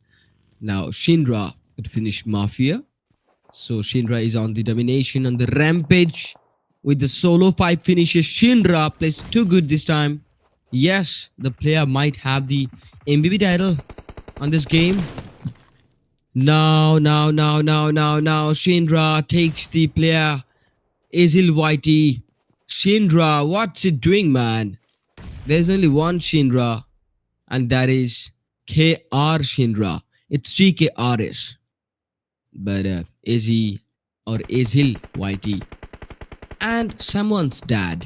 Now, Shinra would finish Mafia. So Shinra is on the domination, on the rampage with the solo 5 finishes. Shinra plays too good this time. Yes, the player might have the MVP title on this game. Now, Shinra takes the player Azil Whitey. Shinra, what's it doing, man? There's only one Shinra, and that is KR Shinra. It's CKRS. But Azzy or Azil Whitey and someone's dad.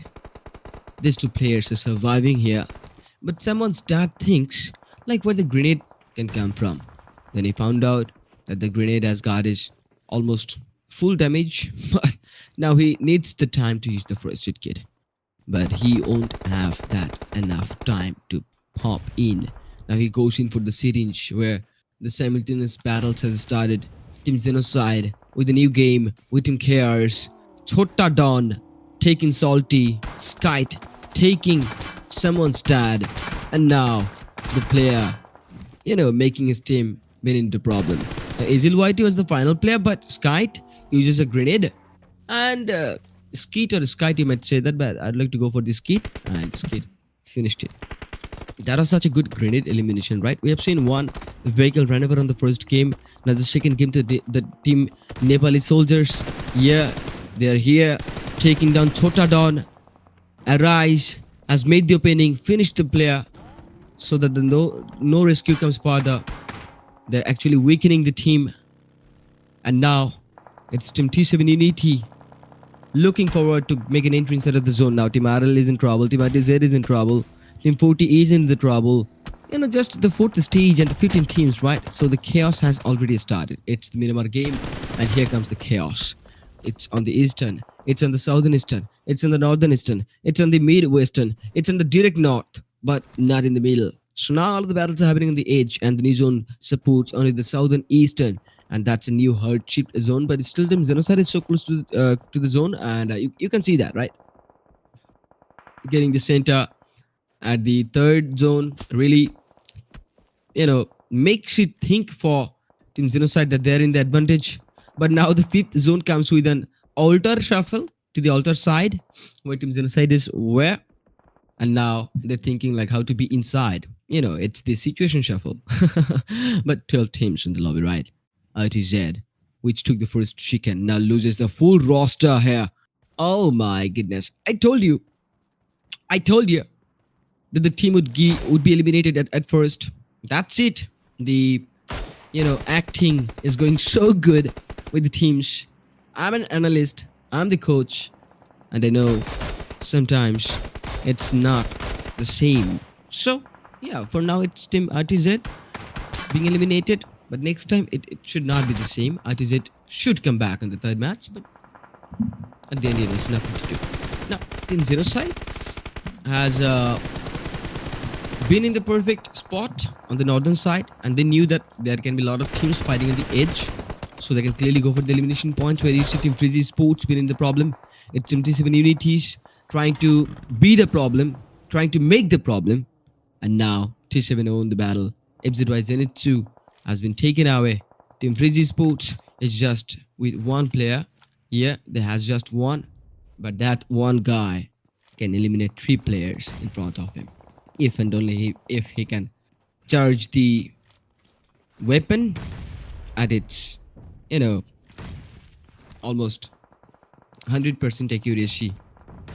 These two players are surviving here, but someone's dad thinks like where the grenade can come from. Then he found out that the grenade has got his almost full damage, but now he needs the time to use the first aid kit. But he won't have that enough time to pop in. Now he goes in for the syringe where the simultaneous battles has started. Team XENOCIDE with a new game with Team KRS. Chota Don taking Salty. Skite taking someone's dad. And now the player, making his team been into problem. Azil Whitey was the final player, but Skite uses a grenade. And Skeet or Skite, you might say that, but I'd like to go for the Skeet. And Skeet finished it. That was such a good grenade elimination, right? We have seen one vehicle run over on the first game. Now the second game to the team Nepali soldiers. Yeah, they're here taking down Chota Don. Arise has made the opening, finished the player so that the no rescue comes further. They're actually weakening the team. And now it's Team T7 Unity looking forward to make an entry inside of the zone. Now Team RL is in trouble. Team RTZ is in trouble. Team 40 is in the trouble. Just the 4th stage and 15 teams, right? So the chaos has already started. It's the Miramar game, and here comes the chaos. It's on the eastern, it's on the southern eastern, it's on the northern eastern, it's on the midwestern, it's on the direct north, but not in the middle. So now all of the battles are happening on the edge, and the new zone supports only the southern eastern, and that's a new hardship zone. But still, Team XENOCIDE is so close to the zone, and you can see that, right? Getting the center at the third zone really, makes it think for Team XENOCIDE that they're in the advantage. But now the 5th zone comes with an altar shuffle to the altar side where Team XENOCIDE is where, and now they're thinking like how to be inside. It's the situation shuffle. But 12 teams in the lobby, right? RTZ, which took the first chicken, now loses the full roster here. Oh my goodness! I told you that the team would be eliminated at first. That's it. The acting is going so good with the teams. I'm an analyst. I'm the coach. and I know sometimes it's not the same. So yeah, for now it's Team RTZ being eliminated, but next time it should not be the same. RTZ should come back in the third match, but at the end there's nothing to do. Now Team Xenocide has been in the perfect spot on the northern side, and they knew that there can be a lot of teams fighting on the edge, so they can clearly go for the elimination points. Where you see Team Freezy Esports been in the problem. It's Team T7 Unities trying to be the problem, trying to make the problem, and now T7 own the battle. FZY Zenitsu has been taken away. Team Freezy Esports is just with one player. Yeah, there has just one, but that one guy can eliminate 3 players in front of him, if and only if he can charge the weapon at its, almost 100% accuracy,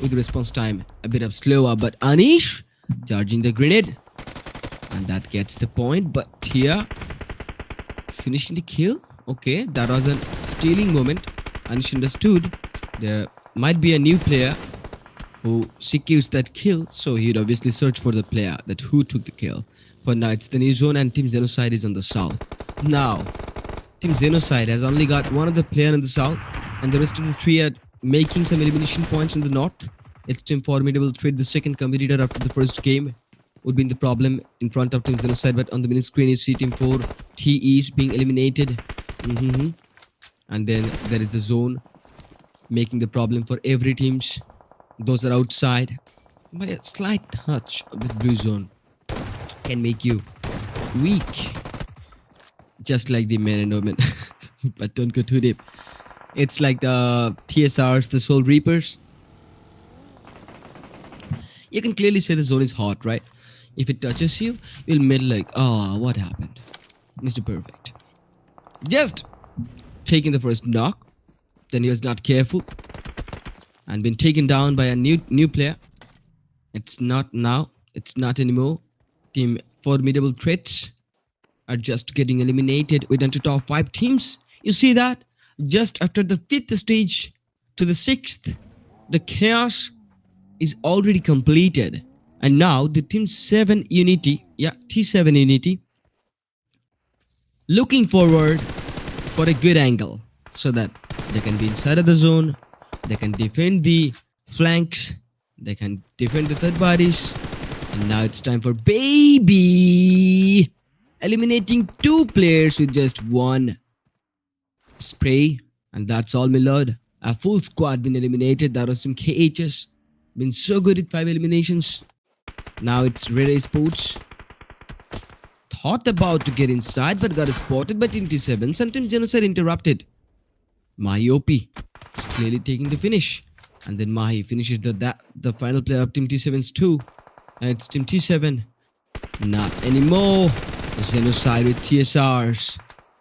with response time a bit of slower. But Anish charging the grenade, and that gets the point. But here, finishing the kill. Okay, that was a stealing moment. Anish understood there might be a new player who secures that kill, so he'd obviously search for the player that who took the kill. For now, it's the new zone, and Team Xenocide is on the south. Now, Team Xenocide has only got one of the player in the south, and the rest of the 3 are making some elimination points in the north. It's Team Formidable Threat, the second competitor after the first game, would be in the problem in front of Team Xenocide. But on the mini screen, you see Team 4 TEs being eliminated. And then there is the zone making the problem for every teams. Those are outside. By a slight touch of the blue zone can make you weak, just like the man and woman. But don't go too deep. It's like the TSRs, the Soul Reapers. You can clearly say the zone is hot, right? If it touches you, you'll melt like, what happened? Mr. Perfect. Just taking the first knock, then he was not careful and been taken down by a new player. It's not now. It's not anymore. Team Formidable Threats are just getting eliminated with into top 5 teams. You see that? Just after the 5th stage to the 6th, the chaos is already completed. And now the Team 7 Unity, T7 Unity, looking forward for a good angle so that they can be inside of the zone, they can defend the flanks, they can defend the third bodies. And now it's time for Baby eliminating 2 players with just 1 spray. And that's all, my lord. A full squad been eliminated. That was some KHS. Been so good at 5 eliminations. Now it's Redeye Esports. Thought about to get inside, but got spotted by Team T7. Sometimes Genocide interrupted. Mahi OP is clearly taking the finish. And then Mahi finishes the final player of Team T7's 2. And it's Team T7. Not anymore. Genocide with TSRs.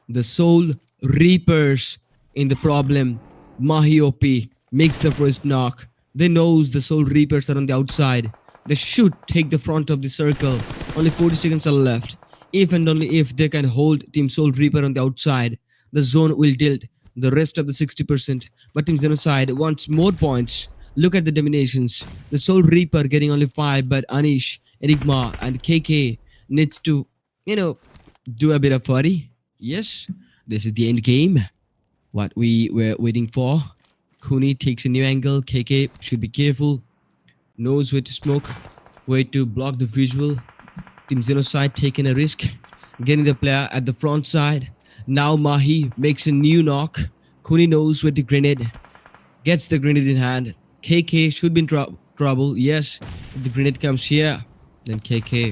The Soul Reapers in the problem. Mahi OP makes the first knock. They knows the Soul Reapers are on the outside. They should take the front of the circle. Only 40 seconds are left. If and only if they can hold Team Soul Reaper on the outside, the zone will tilt the rest of the 60%. But Team Genocide wants more points. Look at the dominations. The Soul Reaper getting only 5, but Anish, Enigma, and KK needs to, do a bit of furry. Yes, this is the end game. What we were waiting for. Kuni takes a new angle. KK should be careful. Knows where to smoke, where to block the visual. Team Genocide taking a risk, getting the player at the front side. Now Mahi makes a new knock. Kuni knows where to grenade. Gets the grenade in hand. KK should be in trouble. Yes, if the grenade comes here, then KK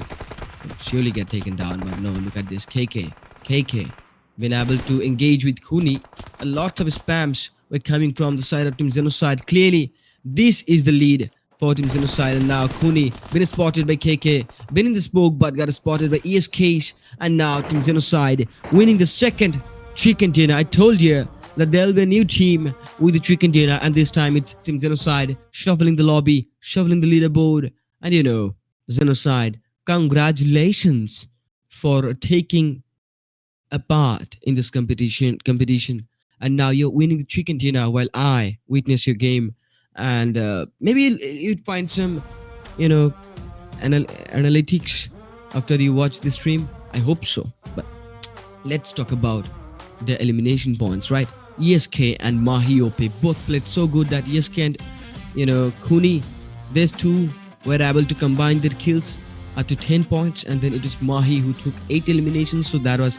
will surely get taken down. But no, look at this. KK been able to engage with Kuni. Lots of spams were coming from the side of Team Genocide. Clearly, this is the lead for Team Genocide. And now Kuni been spotted by KK, been in the smoke but got spotted by ESKs. And now Team Genocide winning the second chicken dinner. I told you that there'll be a new team with the chicken dinner, and this time it's Team Genocide shuffling the lobby, shuffling the leaderboard. And Genocide, congratulations for taking a part in this competition. And now you're winning the chicken dinner while I witness your game. and maybe you'd find some, you know, analytics after you watch the stream. I hope so. But let's talk about the elimination points, right? ESK and Mahi OP both played so good that ESK and, Khukuri, these two were able to combine their kills up to 10 points, and then it is Mahi who took 8 eliminations, so that was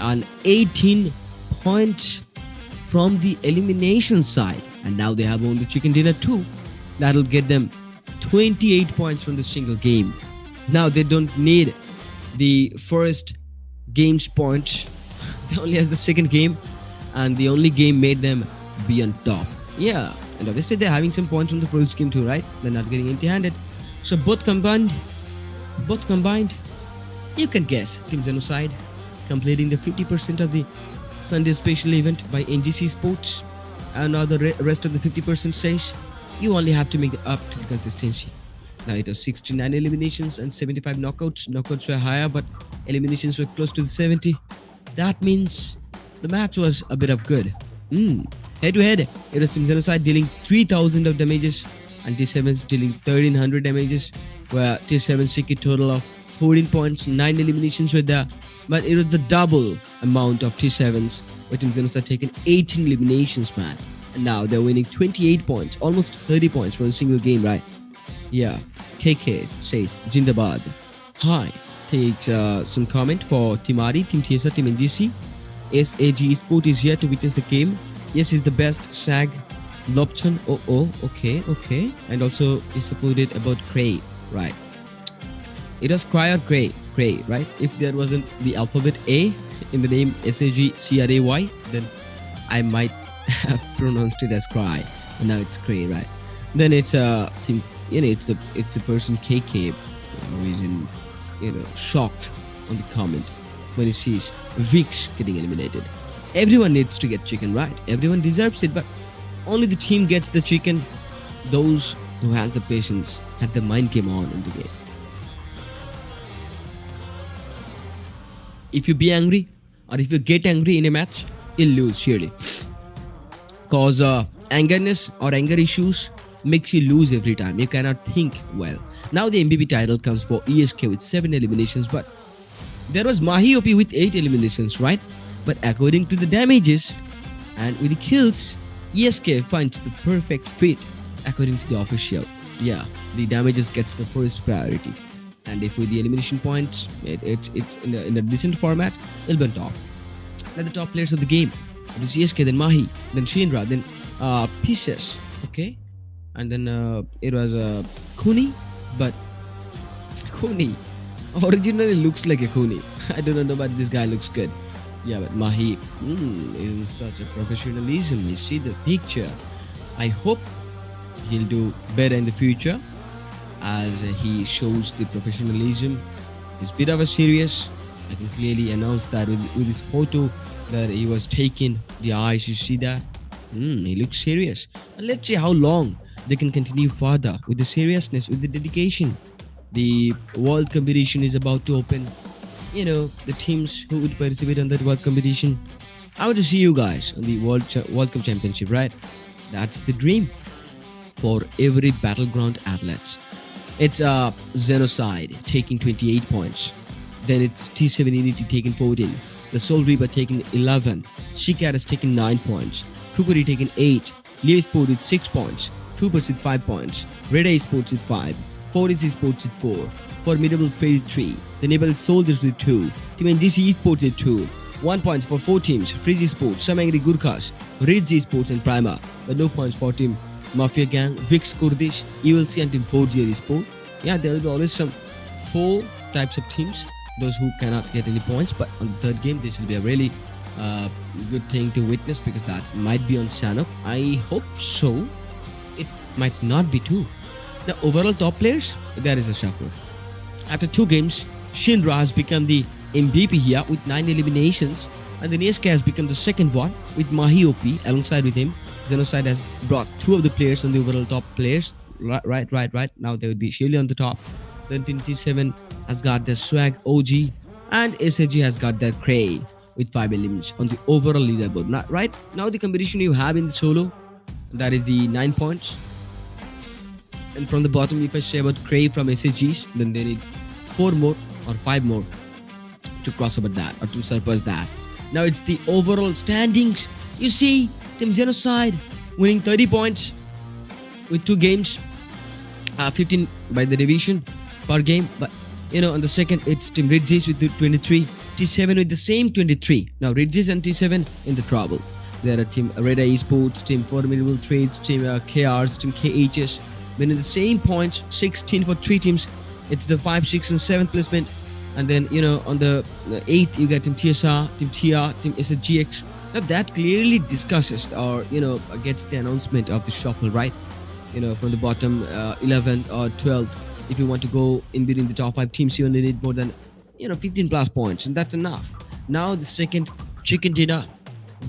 an 18 points from the elimination side. And now they have only chicken dinner too. That'll get them 28 points from the single game. Now they don't need the first game's points. They only has the second game, and the only game made them be on top. Yeah, and obviously they're having some points from the first game too, right? They're not getting empty-handed. So both combined, you can guess Team XENOCIDE completing the 50% of the Sunday special event by NGC Esports, and now the rest of the 50% says you only have to make it up to the consistency. Now it was 69 eliminations and 75 knockouts. Knockouts were higher, but eliminations were close to the 70. That means the match was a bit of good. Head to head, it was Team XENOCIDE dealing 3000 of damages and T7s dealing 1300 damages, where T7 seek a total of 14 points, 9 eliminations were there, but it was the double amount of T7s, where Team XENOCIDE taken 18 eliminations, man. And now they're winning 28 points, almost 30 points for a single game, right? Yeah, KK says Jindabad. Hi, takes some comment for Team Adi, Team TSR, Team NGC. SAG Esports is here to witness the game. Yes, he's the best. SAG Lopchan. Okay. And also he supported about Cray, right? It was Cry or Cray, right? If there wasn't the alphabet A in the name SAGCRAY, then I might have pronounced it as Cry. But now it's Cray, right? Then it's Team, it's a person KK who is in, shocked on the comment when he sees Vix getting eliminated. Everyone needs to get chicken, right? Everyone deserves it, but only the team gets the chicken. Those who has the patience had the mind game on in the game. If you be angry or if you get angry in a match, you'll lose surely. Cause angerness or anger issues makes you lose every time. You cannot think well. Now the MVP title comes for ESK with 7 eliminations, but there was Mahi OP with 8 eliminations, right? But according to the damages and with the kills, ESK finds the perfect fit according to the official. Yeah, the damages gets the first priority. And if with the elimination points, it's in a decent format, it'll be on top. Now the top players of the game, it was ESK, then Mahi, then Shinra, then Pieces, okay? And then it was Khukuri, but Khukuri originally looks like a Khukuri. I don't know, but this guy looks good. Yeah, but Mahi is such a professionalism. I see the picture. I hope he'll do better in the future, as he shows the professionalism. He's a bit of a serious. I can clearly announce that with his photo that he was taking. The eyes, you see that? He looks serious. And let's see how long they can continue further with the seriousness, with the dedication. The world competition is about to open. The teams who would participate on that world competition, I want to see you guys on the World Cup Championship, right? That's the dream for every battleground athletes. It's XENOCIDE taking 28 points. Then it's T7 Unity taking 14. The Soul Reaper taking 11. CKRS taking 9 points. Khukuri taking 8. Leo Esports with 6 points. Troopers with 5 points. Redeye Esports with 5. Fortis Esports with 4. Formidable Threat with 3. The Naval Soldiers with 2. Team NGC Esports with 2. 1 points for 4 teams. Freezy Esports, Some Angry Gurkhas, Ritzy Esports and Prima. But no points for Team Mafia Gang, Vix Kurdish, ULC and Team Fortis Esports. Yeah, there will be always some 4 types of teams, those who cannot get any points. But on the third game, this will be a really good thing to witness, because that might be on Sanok. I hope so. It might not be too. The overall top players, there is a shuffle. After 2 games, Shinra has become the MVP here with 9 eliminations, and then ESK has become the second one with Mahi OP alongside with him. XENOCIDE has brought 2 of the players on the overall top players. Right. Now they would be surely on the top. Then Team T7 has got their Swag OG, and SAG has got their Cray with 5 eliminations on the overall leaderboard. Now the competition you have in the solo, that is the 9 points. And from the bottom, if I say about Crave from SAGs, then they need 4 more or 5 more to cross over that or to surpass that. Now it's the overall standings. You see, Team Genocide winning 30 points with 2 games, 15 by the division per game. But on the second, it's Team Ritzy with the 23, T7 with the same 23. Now Ritzy and T7 in the trouble. There are Team Redeye Esports, Team Formidable Threat, Team KRS, Team KHS, been in the same points, 16 for 3 teams. It's the 5, 6, and 7th placement. And then on the 8th you get Team TSR, Team TR, Team SGX. Now that clearly discusses or gets the announcement of the shuffle, right? From the bottom 11th or 12th, if you want to go in between the top 5 teams, you only need more than 15 plus points, and that's enough. Now the second chicken dinner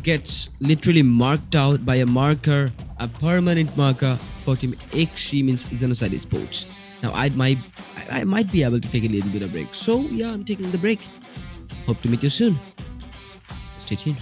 gets literally marked out by a marker, a permanent marker for Team XE, means XENOCIDE Esports. Now I might be able to take a little bit of break, so yeah, I'm taking the break. Hope to meet you soon. Stay tuned.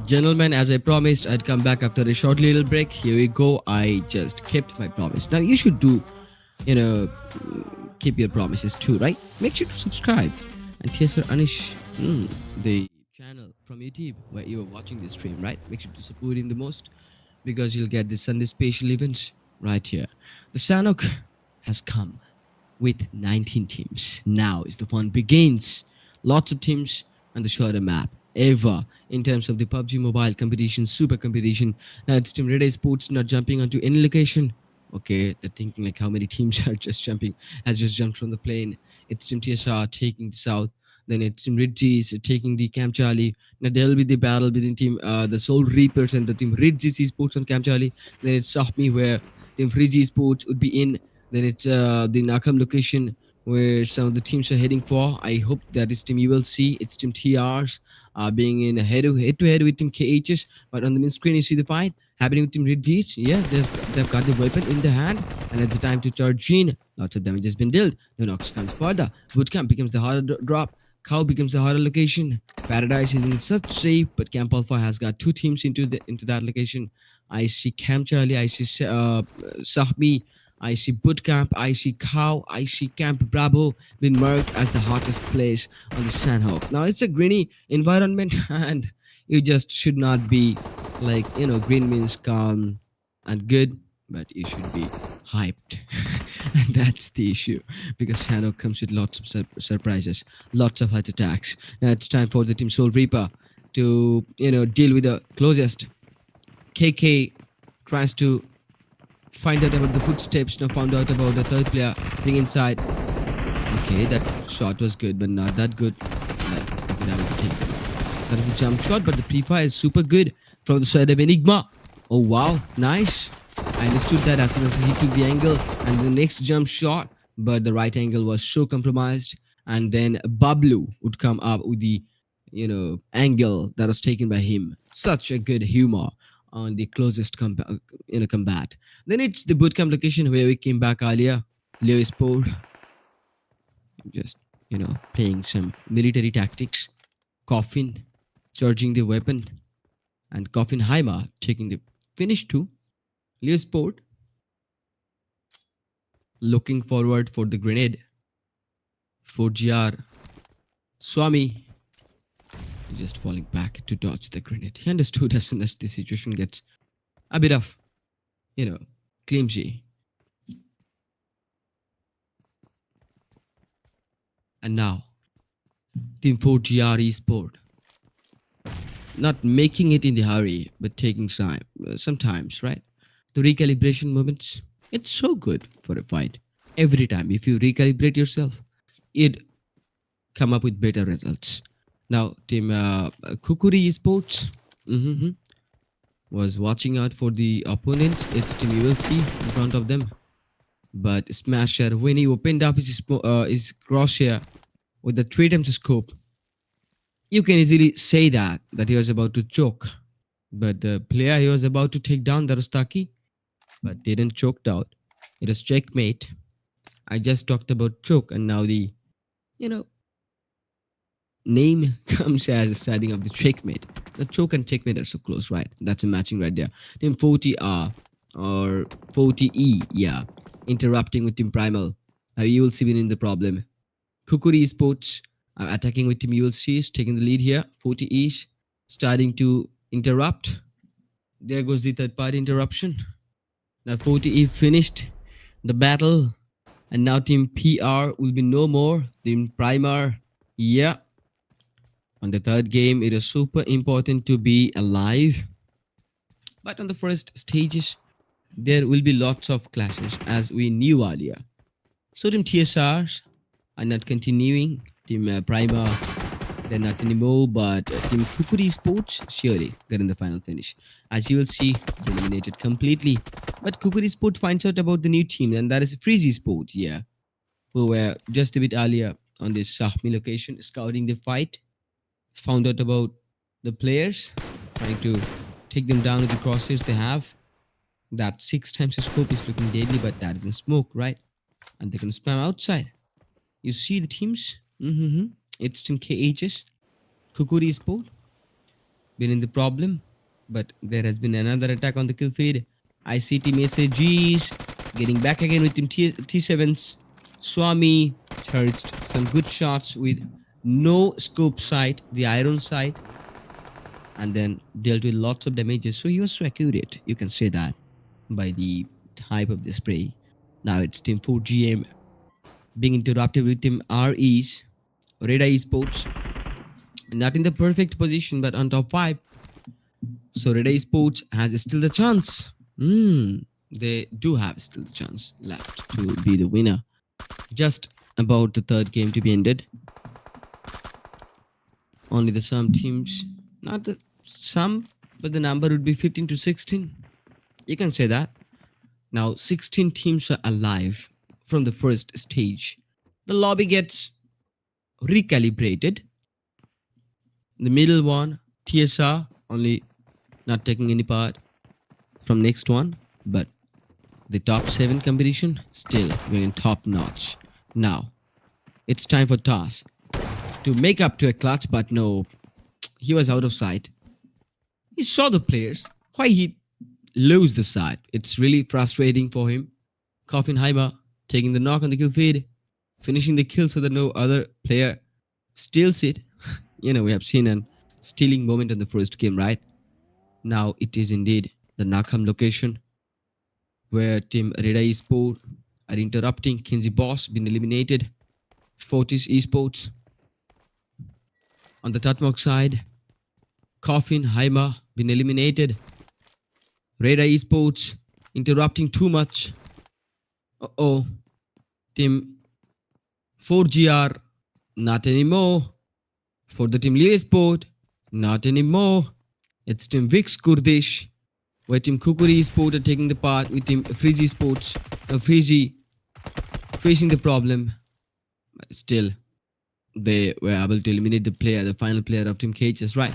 Gentlemen, as I promised, I'd come back after a short little break. Here we go. I just kept my promise. Now you should do, keep your promises too, right? Make sure to subscribe and TSR Anish, the channel from YouTube where you are watching this stream, right? Make sure to support him the most because you'll get the Sunday special events right here. The Sanok has come with 19 teams. Now is the fun begins. Lots of teams on the shorter map ever in terms of the PUBG Mobile competition, super competition. Now it's Team Redeye Esports not jumping onto any location. Okay, they're thinking like how many teams are just jumped from the plane. It's Team TSR taking the south. Then it's Team Ritzy taking the Camp Charlie. Now there'll be the battle between Team the Soul Reapers and the Team Ritzy Esports on Camp Charlie. Then it's Sahmi where Team Freezy Esports would be in. Then it's the Nakam location where some of the teams are heading for. I hope that is Team ULC. It's Team TRs being in a head-to-head with Team KHS. But on the main screen, you see the fight happening with Team Ritzy. Yeah, they've got the weapon in the hand, and at the time to charge in, lots of damage has been dealt. NezoX comes further. Bootcamp becomes the harder drop. Cow becomes the harder location. Paradise is in such safe, but Camp Alpha has got 2 teams into that location. I see Camp Charlie. I see Sahmi. I see Bootcamp, I see Cow, I see Camp Bravo being marked as the hottest place on the Sandhawk. Now it's a greeny environment and you just should not be like, green means calm, and good, but you should be hyped. And that's the issue because Sano comes with lots of surprises, lots of heart attacks. Now it's time for the Team Soul Reaper to, deal with the closest. KK tries to find out about the footsteps, now found out about the third player being inside. Okay, that shot was good, but not that good. But you could have taken. That is a jump shot, but the pre-fire is super good from the side of Enigma. Oh wow, nice. I understood that as soon as he took the angle and the next jump shot, but the right angle was so compromised. And then Bablu would come up with the, angle that was taken by him. Such a good humor on the closest combat. Then it's the bootcamp location where we came back earlier. Leo Sport, just playing some military tactics. Coffin charging the weapon, and Coffin Haima taking the finish too. Leo Sport looking forward for the grenade. 4GR Swami just falling back to dodge the grenade. He understood as soon as the situation gets a bit of, clumsy. And now, Team 4GR Esport. Not making it in the hurry, but taking time, sometimes, right? The recalibration moments, it's so good for a fight. Every time, if you recalibrate yourself, it come up with better results. Now, Team Khukuri Esports was watching out for the opponents. It's Team ULC in front of them. But Smasher, when he opened up his crosshair with the 3 times scope, you can easily say that he was about to choke. But the player he was about to take down, Darustaki, but didn't choked out. It was checkmate. I just talked about choke, and now the, name comes as the starting of the checkmate. The choke and checkmate are so close, right? That's a matching right there. Team 40R or 40E, yeah, interrupting with Team Primal. Now you will see in the problem. Khukuri Esports attacking with Team ULC is taking the lead here. 40E is starting to interrupt. There goes the third party interruption. Now 40E finished the battle, and now Team PR will be no more. Team Primer, yeah. On the third game, it is super important to be alive. But on the first stages, there will be lots of clashes as we knew earlier. So Team TSRs are not continuing. Team Primer, they're not anymore. But Team Khukuri Esports, surely they're in the final finish. As you will see, eliminated completely. But Khukuri Esports finds out about the new team, and that is Freezy Esports, yeah. Who were just a bit earlier on this Shahmi location, scouting the fight. Found out about the players, trying to take them down with the crosshairs they have. That 6 times scope is looking deadly, but that isn't smoke, right? And they can spam outside. You see the teams? It's Team KHS, Khukuri Sport, been in the problem, but there has been another attack on the kill feed. I see Team SAGs getting back again with Team T7s. Swami charged some good shots with no scope sight, the iron sight, and then dealt with lots of damages. So he was so accurate, you can say that, by the type of the spray. Now it's Team 4GM being interrupted with Team RE's, Redeye Esports. Not in the perfect position, but on top 5. So Redeye Esports has still the chance. They do have still the chance left to be the winner. Just about the third game to be ended. Only the some teams, not the some, but the number would be 15 to 16. You can say that. Now 16 teams are alive from the first stage. The lobby gets recalibrated. The middle one, TSR, only not taking any part from next one, but the top 7 competition still going top notch. Now it's time for TAS to make up to a clutch, but no, he was out of sight. He saw the players. Why he lose the sight? It's really frustrating for him. Koffenheimer taking the knock on the kill feed, finishing the kill so that no other player steals it. We have seen a stealing moment in the first game, right? Now it is indeed the Nakam location. where team Redeye Esports are interrupting. Kinsey Boss been eliminated. Fortis Esports. On the Tatmok side, Coffin Haima been eliminated. Redeye Esports interrupting too much. Uh-oh. Team 4GR, not anymore. For the team Leo Sport, not anymore. It's team Vix Kurdish, where team Khukuri Esports are taking the part with team Freezy Esports. Freezy facing the problem, but still they were able to eliminate the final player of team KHS, right?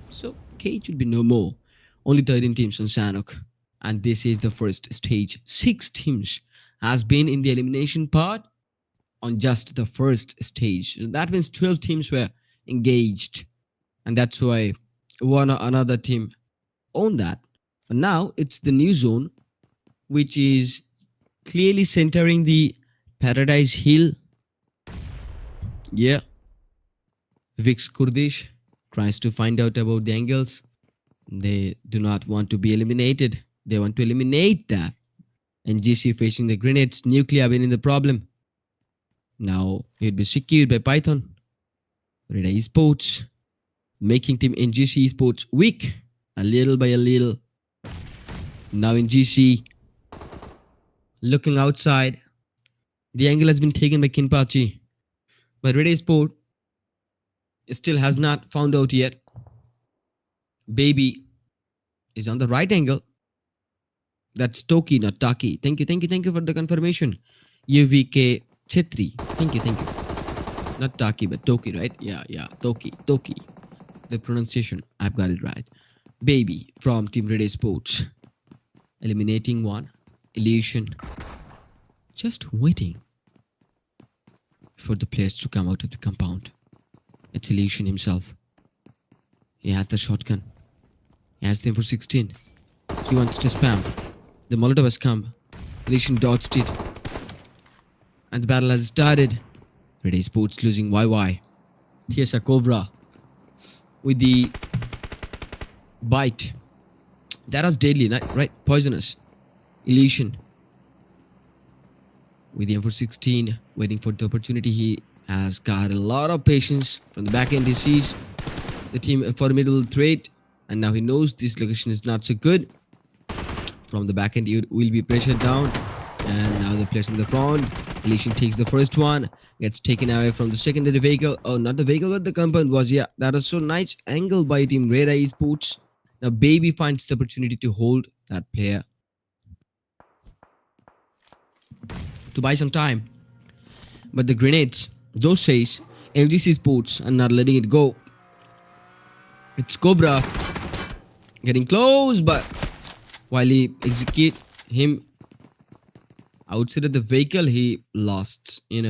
So KH would be no more. Only 13 teams on Sanok, and this is the first stage. 6 teams has been in the elimination part on just the first stage. So that means 12 teams were engaged, and that's why one or another team owned that. But now it's the new zone, which is clearly centering the Paradise Hill. Yeah. Vix Kurdish tries to find out about the angles. They do not want to be eliminated. They want to eliminate that. NGC facing the grenades. Nuclear been in the problem. Now he'd be secured by Python. Redeye Esports making team NGC Esports weak a little by a little. Now NGC looking outside. The angle has been taken by Kinpachi, but Redeye Esports still has not found out yet. Baby is on the right angle. That's Toki, not Taki. Thank you for the confirmation. UVK Chetri. Thank you. Not Taki, but Toki, right? Yeah, Toki. The pronunciation, I've got it right. Baby from Team Redeye Esports. Eliminating one. Illusion. Just waiting for the players to come out of the compound. It's Illusion himself. He has the shotgun. He has the M416. He wants to spam. The Molotov has come. Illusion dodged it. And the battle has started. Redeye Esports losing YY. Tiesa Cobra with the bite. That was deadly, right? Poisonous. Illusion with the M416, waiting for the opportunity. He has got a lot of patience. From the back end, he sees the team a Formidable Threat, and now he knows this location is not so good. From the back end, he will be pressured down, and now the players in the front. Illusion takes the first one, gets taken away from the secondary vehicle. Oh, not the vehicle, but the compound was. Yeah, that was so nice angle by team Redeye Esports. Now Baby finds the opportunity to hold that player to buy some time, but the grenades, those says NGC Esports are not letting it go. It's Cobra getting close, but while he execute him outside of the vehicle, he lost. He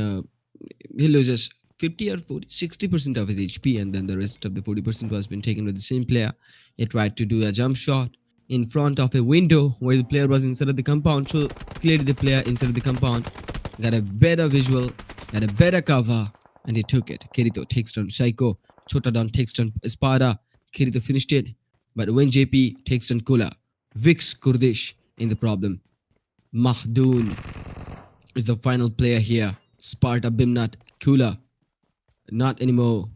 loses 50 or 40, 60% of his HP, and then the rest of the 40% was been taken by the same player. He tried to do a jump shot in front of a window where the player was inside of the compound. So clearly the player inside of the compound got a better visual, got a better cover, and he took it. Kirito takes down Psycho. Chotadon takes down Espada. Kirito finished it, but when JP takes down Kula, Vix Kurdish in the problem. Mahdoun is the final player here. Sparta Bimnat Kula. Not anymore.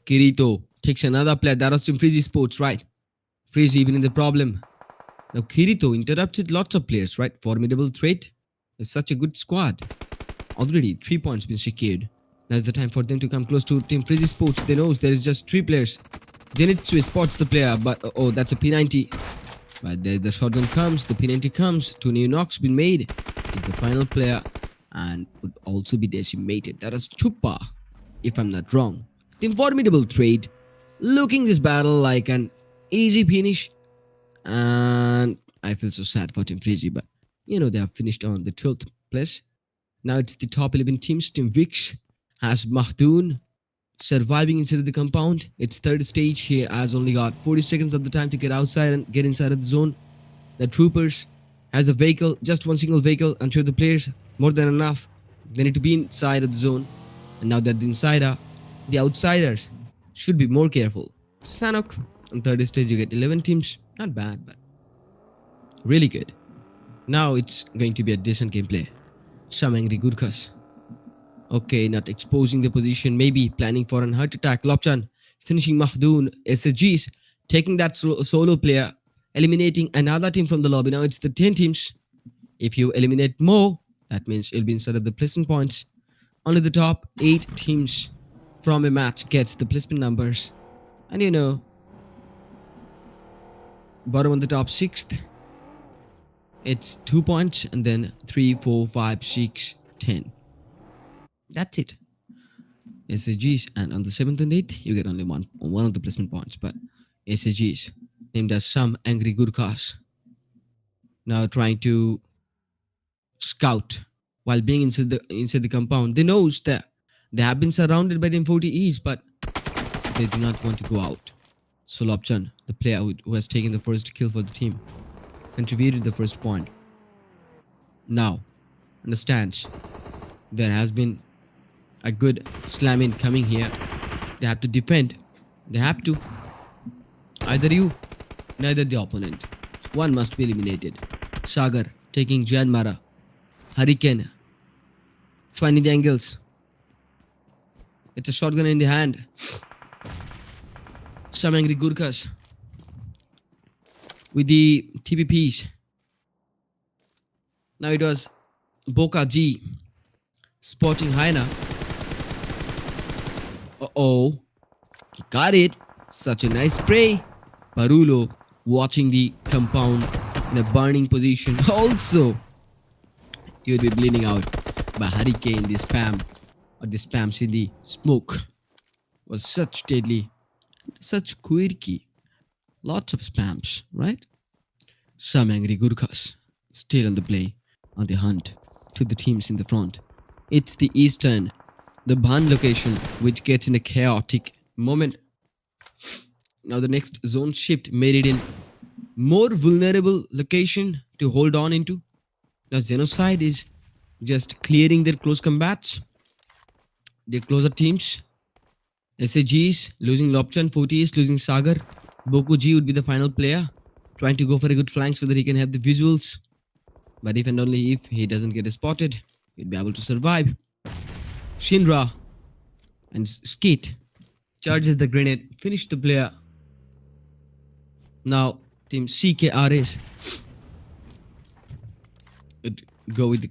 Kirito takes another player. That was Team Freezy Esports, right? Freezy even in the problem. Now Kirito interrupted lots of players, right? Formidable Threat is such a good squad. Already 3 points been secured. Now is the time for them to come close to Team Freezy Esports. They know there is just 3 players. Zenitsu spots the player, but oh, that's a P90. But there the shotgun comes, the P90 comes. 2 new knocks been made. He's the final player and would also be decimated. That is Chupa, if I'm not wrong. Team Formidable Threat looking this battle like an easy finish, and I feel so sad for Team Freezy, but they have finished on the 12th place. Now it's the top 11 teams. Team Vix has Mahdoun surviving inside of the compound. It's third stage. He has only got 40 seconds of the time to get outside and get inside of the zone. The Troopers has a vehicle, just one single vehicle, and 2 of the players, more than enough. They need to be inside of the zone, and now that the insider, the outsiders should be more careful. Sanok on third stage, you get 11 teams. Not bad, but really good. Now it's going to be a decent gameplay. Some angry Gurkhas. Okay, not exposing the position, maybe planning for an heart attack. Lopchan finishing Mahdoon. SSGs taking that solo player, eliminating another team from the lobby. Now it's the 10 teams. If you eliminate more, that means you'll be inside of the placement points. Only the top 8 teams from a match gets the placement numbers. And you know, bottom on the top 6th, it's 2 points, and then 3, 4, 5, 6, 10. That's it. SAGs, and on the 7th and 8th, you get only one of the placement points. But SAGs, named as some angry Gurkhas, now trying to scout while being inside the compound. They knows that they have been surrounded by the M40Es, but they do not want to go out. So Lopchan, the player who has taken the first kill for the team, contributed the first point. Now, understands there has been a good slam in coming here. They have to defend. They have to. Either you, neither the opponent. One must be eliminated. Sagar taking Janmara. Hurricane finding the angles. It's a shotgun in the hand. Some angry Gurkhas with the TPPs. Now it was Boka G spotting Hyena. Uh-oh. He got it. Such a nice spray. Parulo watching the compound in a burning position. Also, he would be bleeding out by Hurricane. The spam or the spams in the smoke was such deadly, such quirky. Lots of spams, right? Some angry Gurkhas still on the play, on the hunt to the teams in the front. It's the eastern, the Bhan location, which gets in a chaotic moment. Now the next zone shift made it in more vulnerable location to hold on into. Now XENOCIDE is just clearing their close combats, their closer teams. SAGs losing Lopchan, Fortis losing Sagar. Boku G would be the final player, trying to go for a good flank so that he can have the visuals. But if and only if he doesn't get spotted, he'll be able to survive. Shinra and Skeet charges the grenade, finish the player. Now team CKRS go with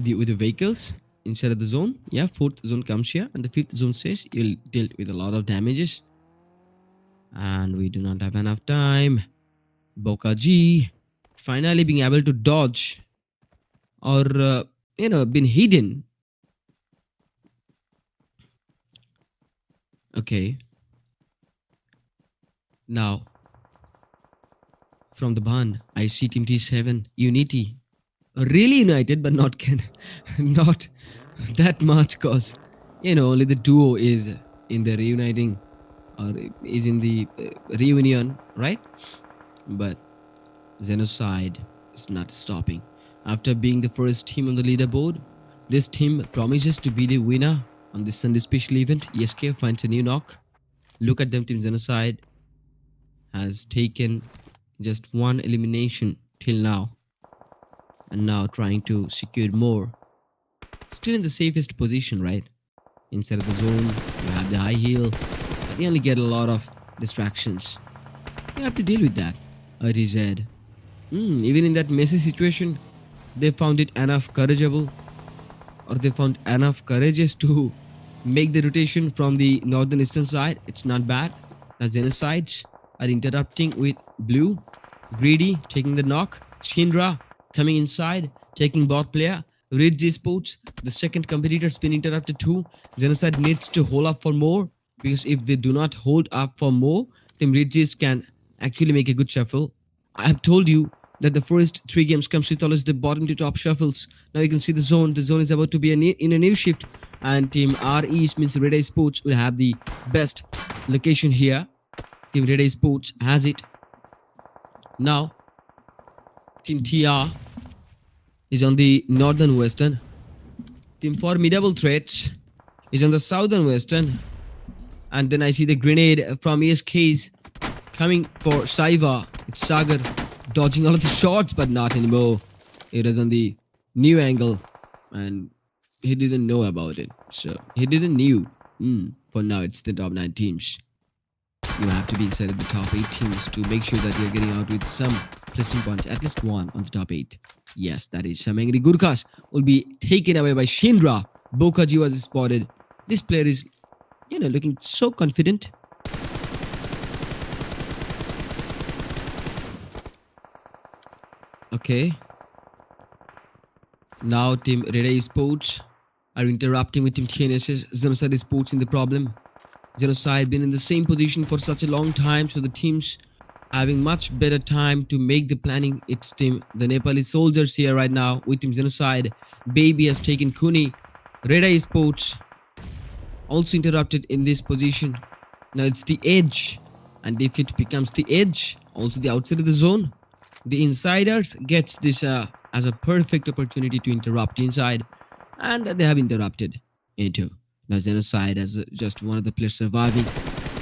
the vehicles inside of the zone. Yeah, 4th zone comes here, and the 5th zone says you'll deal with a lot of damages. And we do not have enough time. Boka G finally being able to dodge or been hidden. Okay. Now from the Bhan, I see Team T7 Unity really united, but not not that much, cause only the duo is in the reuniting or is in the reunion, right? But XENOCIDE is not stopping. After being the first team on the leaderboard, this team promises to be the winner on this Sunday special event. ESK finds a new knock. Look at them, Team XENOCIDE has taken just one elimination till now, and now trying to secure more. Still in the safest position, right? Inside of the zone, you have the high heel, but you only get a lot of distractions. You have to deal with that. RZ. Even in that messy situation, they found it enough courageable, or they found enough courageous to make the rotation from the northern eastern side. It's not bad. Now XENOCIDEs are interrupting with blue. Greedy taking the knock. Shinra coming inside, taking bot player. Ritzy Esports, the second competitor, has been interrupted too. XENOCIDE needs to hold up for more, because if they do not hold up for more, Team Ritzy's can actually make a good shuffle. I have told you that the first 3 games comes with always the bottom to top shuffles. Now you can see the zone. The zone is about to be in a new shift, and Team R East, means Redeye Esports, will have the best location here. Team Redeye Esports has it. Now Team TR is on the northern western. Team Formidable Threat is on the southern western. And then I see the grenade from ESK's coming for Saiva. It's Sagar dodging all of the shots, but not anymore. It is on the new angle, and he didn't know about it. So he didn't knew. For now, it's the top 9 teams. You have to be inside of the top 8 teams to make sure that you're getting out with some placement points, at least one on the top 8. Yes, that is some angry Gurkhas will be taken away by Shinra. Bokaji was spotted. This player is, looking so confident. Okay. Now Team Redeye Esports are interrupting with Team TNS XENOCIDE Esports in the problem. XENOCIDE been in the same position for such a long time, so the teams having much better time to make the planning. Its team, the Nepali soldiers here right now with Team XENOCIDE. Baby has taken Kuni. Redeye Esports also interrupted in this position. Now it's the edge, and if it becomes the edge, also the outside of the zone, the insiders gets this as a perfect opportunity to interrupt inside, and they have interrupted into. Now XENOCIDE as just one of the players surviving.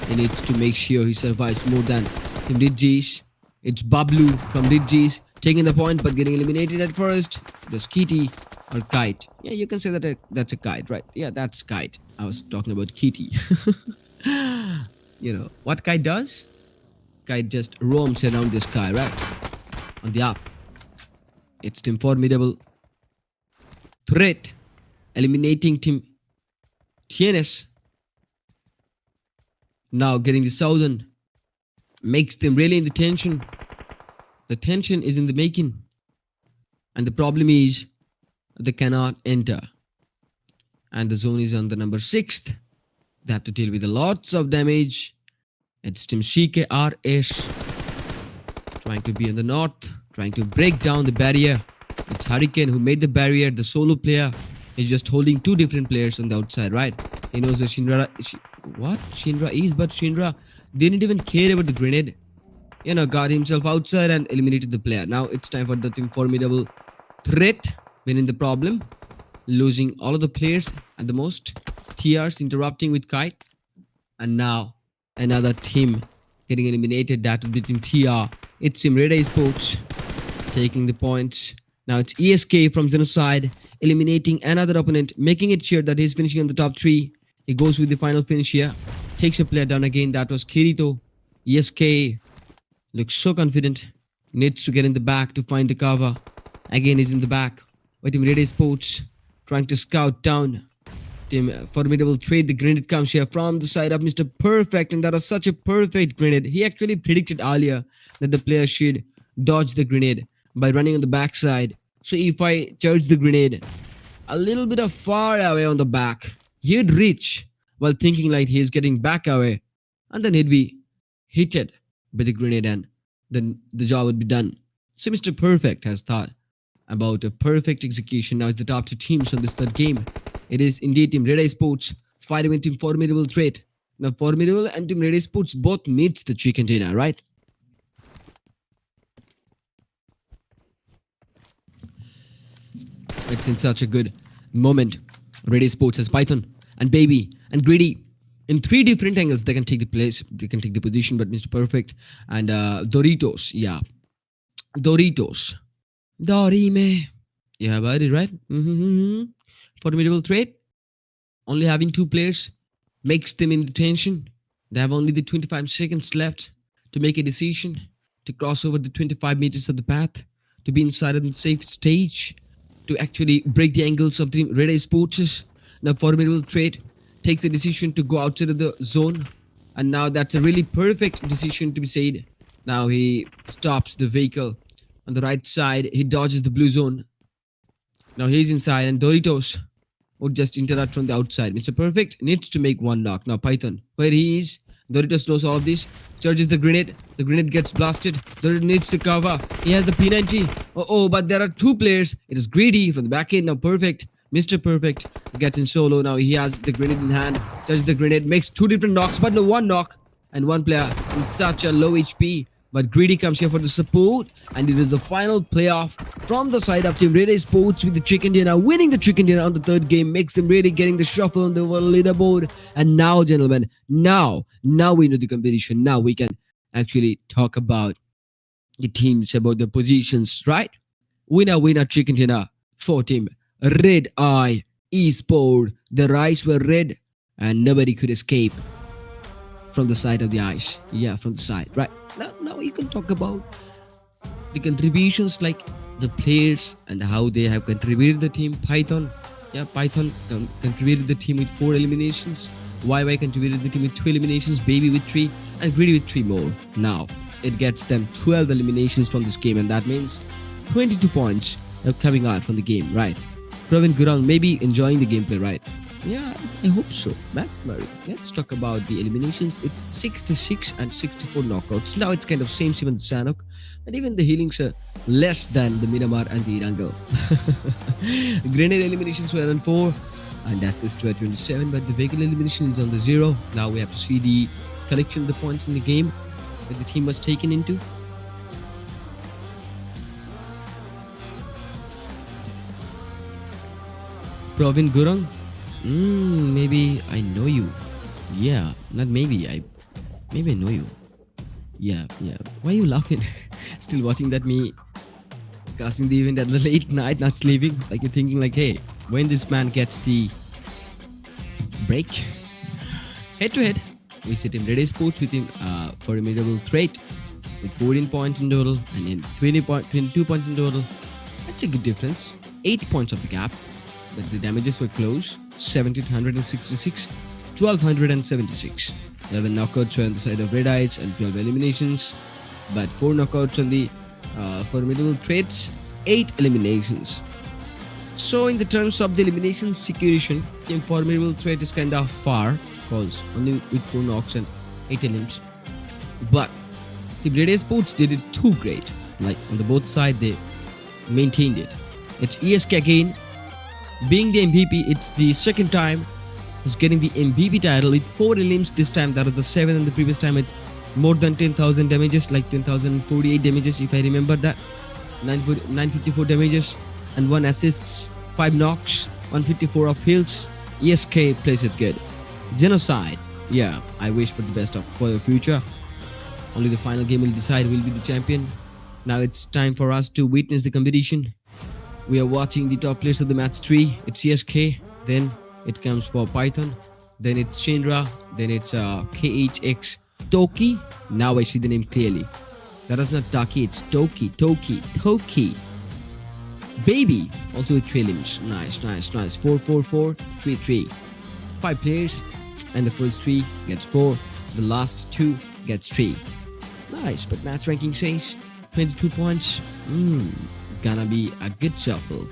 He needs to make sure he survives more than Team Ritzy's. It's Bablu from Ritzy's taking the point but getting eliminated at first. Does Kitty or Kite? Yeah, you can say that that's a Kite, right? Yeah, that's Kite. I was talking about Kitty. What Kite does? Kite just roams around the sky, right? On the up. It's Team Formidable Threat eliminating Team TNS. Now getting the southern makes them really in the tension. The tension is in the making. And the problem is they cannot enter. And the zone is on the number 6th. They have to deal with lots of damage. It's Team CKRS trying to be in the north, trying to break down the barrier. It's Hurricane who made the barrier. The solo player is just holding 2 different players on the outside, right? He knows where Shinra is, but Shinra didn't even care about the grenade. Got himself outside and eliminated the player. Now it's time for the Team Formidable Threat. Been in the problem, losing all of the players at the most. TRs interrupting with Kite, and now another team getting eliminated. That would be Team TR. It's Team Redeye Esports taking the points. Now it's ESK from XENOCIDE eliminating another opponent, making it sure that he's finishing on the top 3. He goes with the final finish here. Takes a player down again. That was Kirito. ESK looks so confident. Needs to get in the back to find the cover. Again, he's in the back. With Team Redeye Esports trying to scout down Team Formidable Threat. The grenade comes here from the side of Mr. Perfect, and that was such a perfect grenade. He actually predicted earlier that the player should dodge the grenade by running on the backside. So if I charge the grenade a little bit of far away on the back, he'd reach while thinking like he's getting back away, and then he'd be hit by the grenade, and then the job would be done. So Mr. Perfect has thought about a perfect execution. Now it's the top 2 teams on this 3rd game. It is indeed Team Redeye Esports fighting with Team Formidable Threat. Now Formidable and Team Redeye Esports both needs the chicken dinner, right? It's in such a good moment. Redeye Esports has Python and Baby and Greedy in 3 different angles. They can take the place, they can take the position, but Mr. Perfect and Doritos, yeah, Doritos, Dorime, yeah, about it, right? Formidable Threat only having 2 players makes them in the tension. They have only the 25 seconds left to make a decision, to cross over the 25 meters of the path, to be inside of the safe stage, to actually break the angles of the Redeye Esports. Now Formidable Threat takes a decision to go outside of the zone, and now that's a really perfect decision to be said. Now he stops the vehicle on the right side. He dodges the blue zone. Now he's inside, and Doritos would just interrupt from the outside. Mr. Perfect needs to make 1 knock. Now Python, where he is, Doritos knows all of this. Charges the grenade. The grenade gets blasted. Doritos needs to cover. He has the P90. But there are 2 players. It is Greedy from the back end. Now Perfect, Mr. Perfect gets in solo. Now he has the grenade in hand. Charges the grenade. Makes 2 different knocks, but no 1 knock. And 1 player in such a low HP. But Greedy comes here for the support, and it is the final playoff from the side of Team Redeye Esports with the chicken dinner. Winning the chicken dinner on the 3rd game makes them really getting the shuffle on the leaderboard. And now, gentlemen, now we know the competition. Now we can actually talk about the teams, about the positions, right? Winner chicken dinner for team Redeye Esports. The eyes were red and nobody could escape from the side of the eyes. Yeah, from the side. Right. Now you can talk about the contributions, like the players and how they have contributed the team. Python. Yeah, Python contributed the team with 4 eliminations. YY contributed the team with 2 eliminations. Baby with 3 and Greedy with 3 more. Now it gets them 12 eliminations from this game, and that means 22 points are coming out from the game, right? Pravin Gurang maybe enjoying the gameplay, right? Yeah, I hope so. That's Murray. Let's talk about the eliminations. It's 66 and 64 knockouts. Now it's kind of same with Sanok, and even the healings are less than the Miramar and the Irango. Grenade eliminations were on 4 and assists were 27, but the vehicle elimination is on the 0. Now we have to see the collection of the points in the game that the team was taken into. Pravin Gurang. Maybe I know you. Yeah, not maybe. I know you. Yeah. Why are you laughing? Still watching that me casting the event at the late night, not sleeping. Like you're thinking like, hey, when this man gets the break? Head to head, we sit him Redeye Esports with him Formidable Threat with 14 points in total and then 22 points in total. That's a good difference. 8 points of the gap. But the damages were close. 1766, 1276. 11 knockouts were on the side of Redeyes and 12 eliminations. But 4 knockouts on the Formidable Threats, 8 eliminations. So in the terms of the elimination situation, Team Formidable Threat is kind of far, because only with 4 knocks and 8 elims. But Team Redeye Esports did it too great. Like on the both sides, they maintained it. It's ESK again. Being the MVP, it's the second time he's getting the MVP title with 4 elims this time. That was the 7 and the previous time with more than 10,000 damages, like 10,048 damages if I remember that. 954 damages and 1 assists, 5 knocks, 154 of heals. ESK plays it good. XENOCIDE, yeah, I wish for the best for your future. Only the final game will decide who will be the champion. Now it's time for us to witness the competition. We are watching the top players of the match 3. It's CSK, then it comes for Python, then it's Shinra, then it's KHX Toki. Now I see the name clearly. That is not Taki, it's Toki. Baby, also with 3 limbs. Nice. 4-4-4, 3-3. 5 players, and the first 3 gets 4. The last 2 gets 3. Nice, but match ranking says 22 points. Gonna be a good shuffle.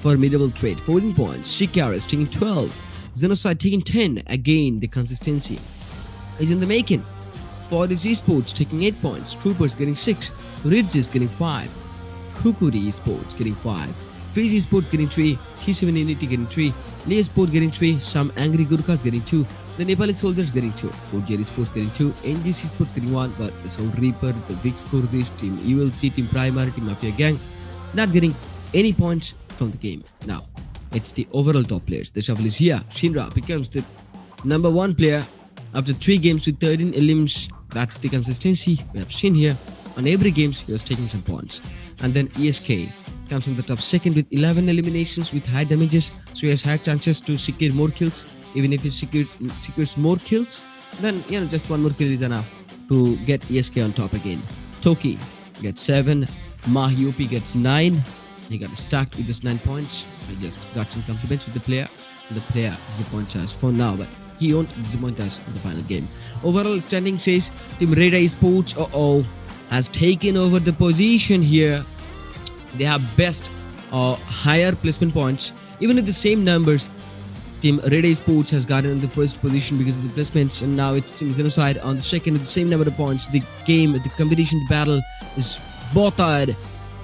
Formidable Threat 14 points. CKRS taking 12. XENOCIDE taking 10. Again, the consistency is in the making. Fortis Esports taking 8 points. Troopers getting 6. Ritzy is getting 5. Khukuri Esports getting 5. Freezy Esports getting 3. T7 Unity getting 3. Lee Esports getting 3. Some Angry Gurkhas getting 2. The Nepali Soldiers getting 2. Fortis Esports getting 2. NGC Esports getting 1. But the Soul Reaper, the Vix Kurdish, Team ULC, Team Primary, Team Mafia Gang not getting any points from the game. Now, it's the overall top players. The shuffle is here. Shinra becomes the number 1 player after 3 games with 13 elims. That's the consistency we have seen here. On every games, he was taking some points. And then ESK comes in the top 2nd with 11 eliminations with high damages. So he has had chances to secure more kills. Even if he secures more kills, then just 1 more kill is enough to get ESK on top again. Toki gets 7. Mahiopi gets 9. He got stacked with those 9 points. I just got some compliments with the player. The player disappoints us for now, but he won't disappoint us in the final game. Overall standing says Team Redeye Esports has taken over the position here. They have best higher placement points. Even with the same numbers, Team Redeye Esports has gotten in the first position because of the placements, and now it's Team XENOCIDE on the second with the same number of points. The game, the competition, the battle is both-eyed.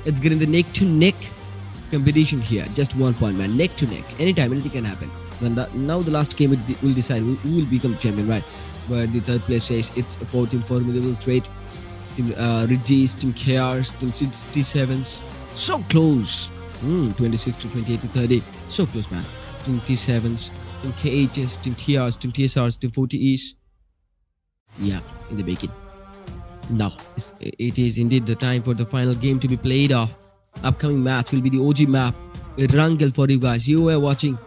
It's getting the neck-to-neck competition here. Just 1 point, man. Neck-to-neck. Anytime, anything can happen. Now the last game will decide who will become the champion, right? But the third place says it's for Team Formidable Threat, Team Ritzy's, Team KRS, Team T7s. So close. 26 to 28 to 30. So close, man. Team T7s, Team KHS, Team TRs, Team TSRs, Team Fortis. Yeah, in the making. Now, it is indeed the time for the final game to be played off. upcoming match will be the OG map, Rangel for you guys. You are watching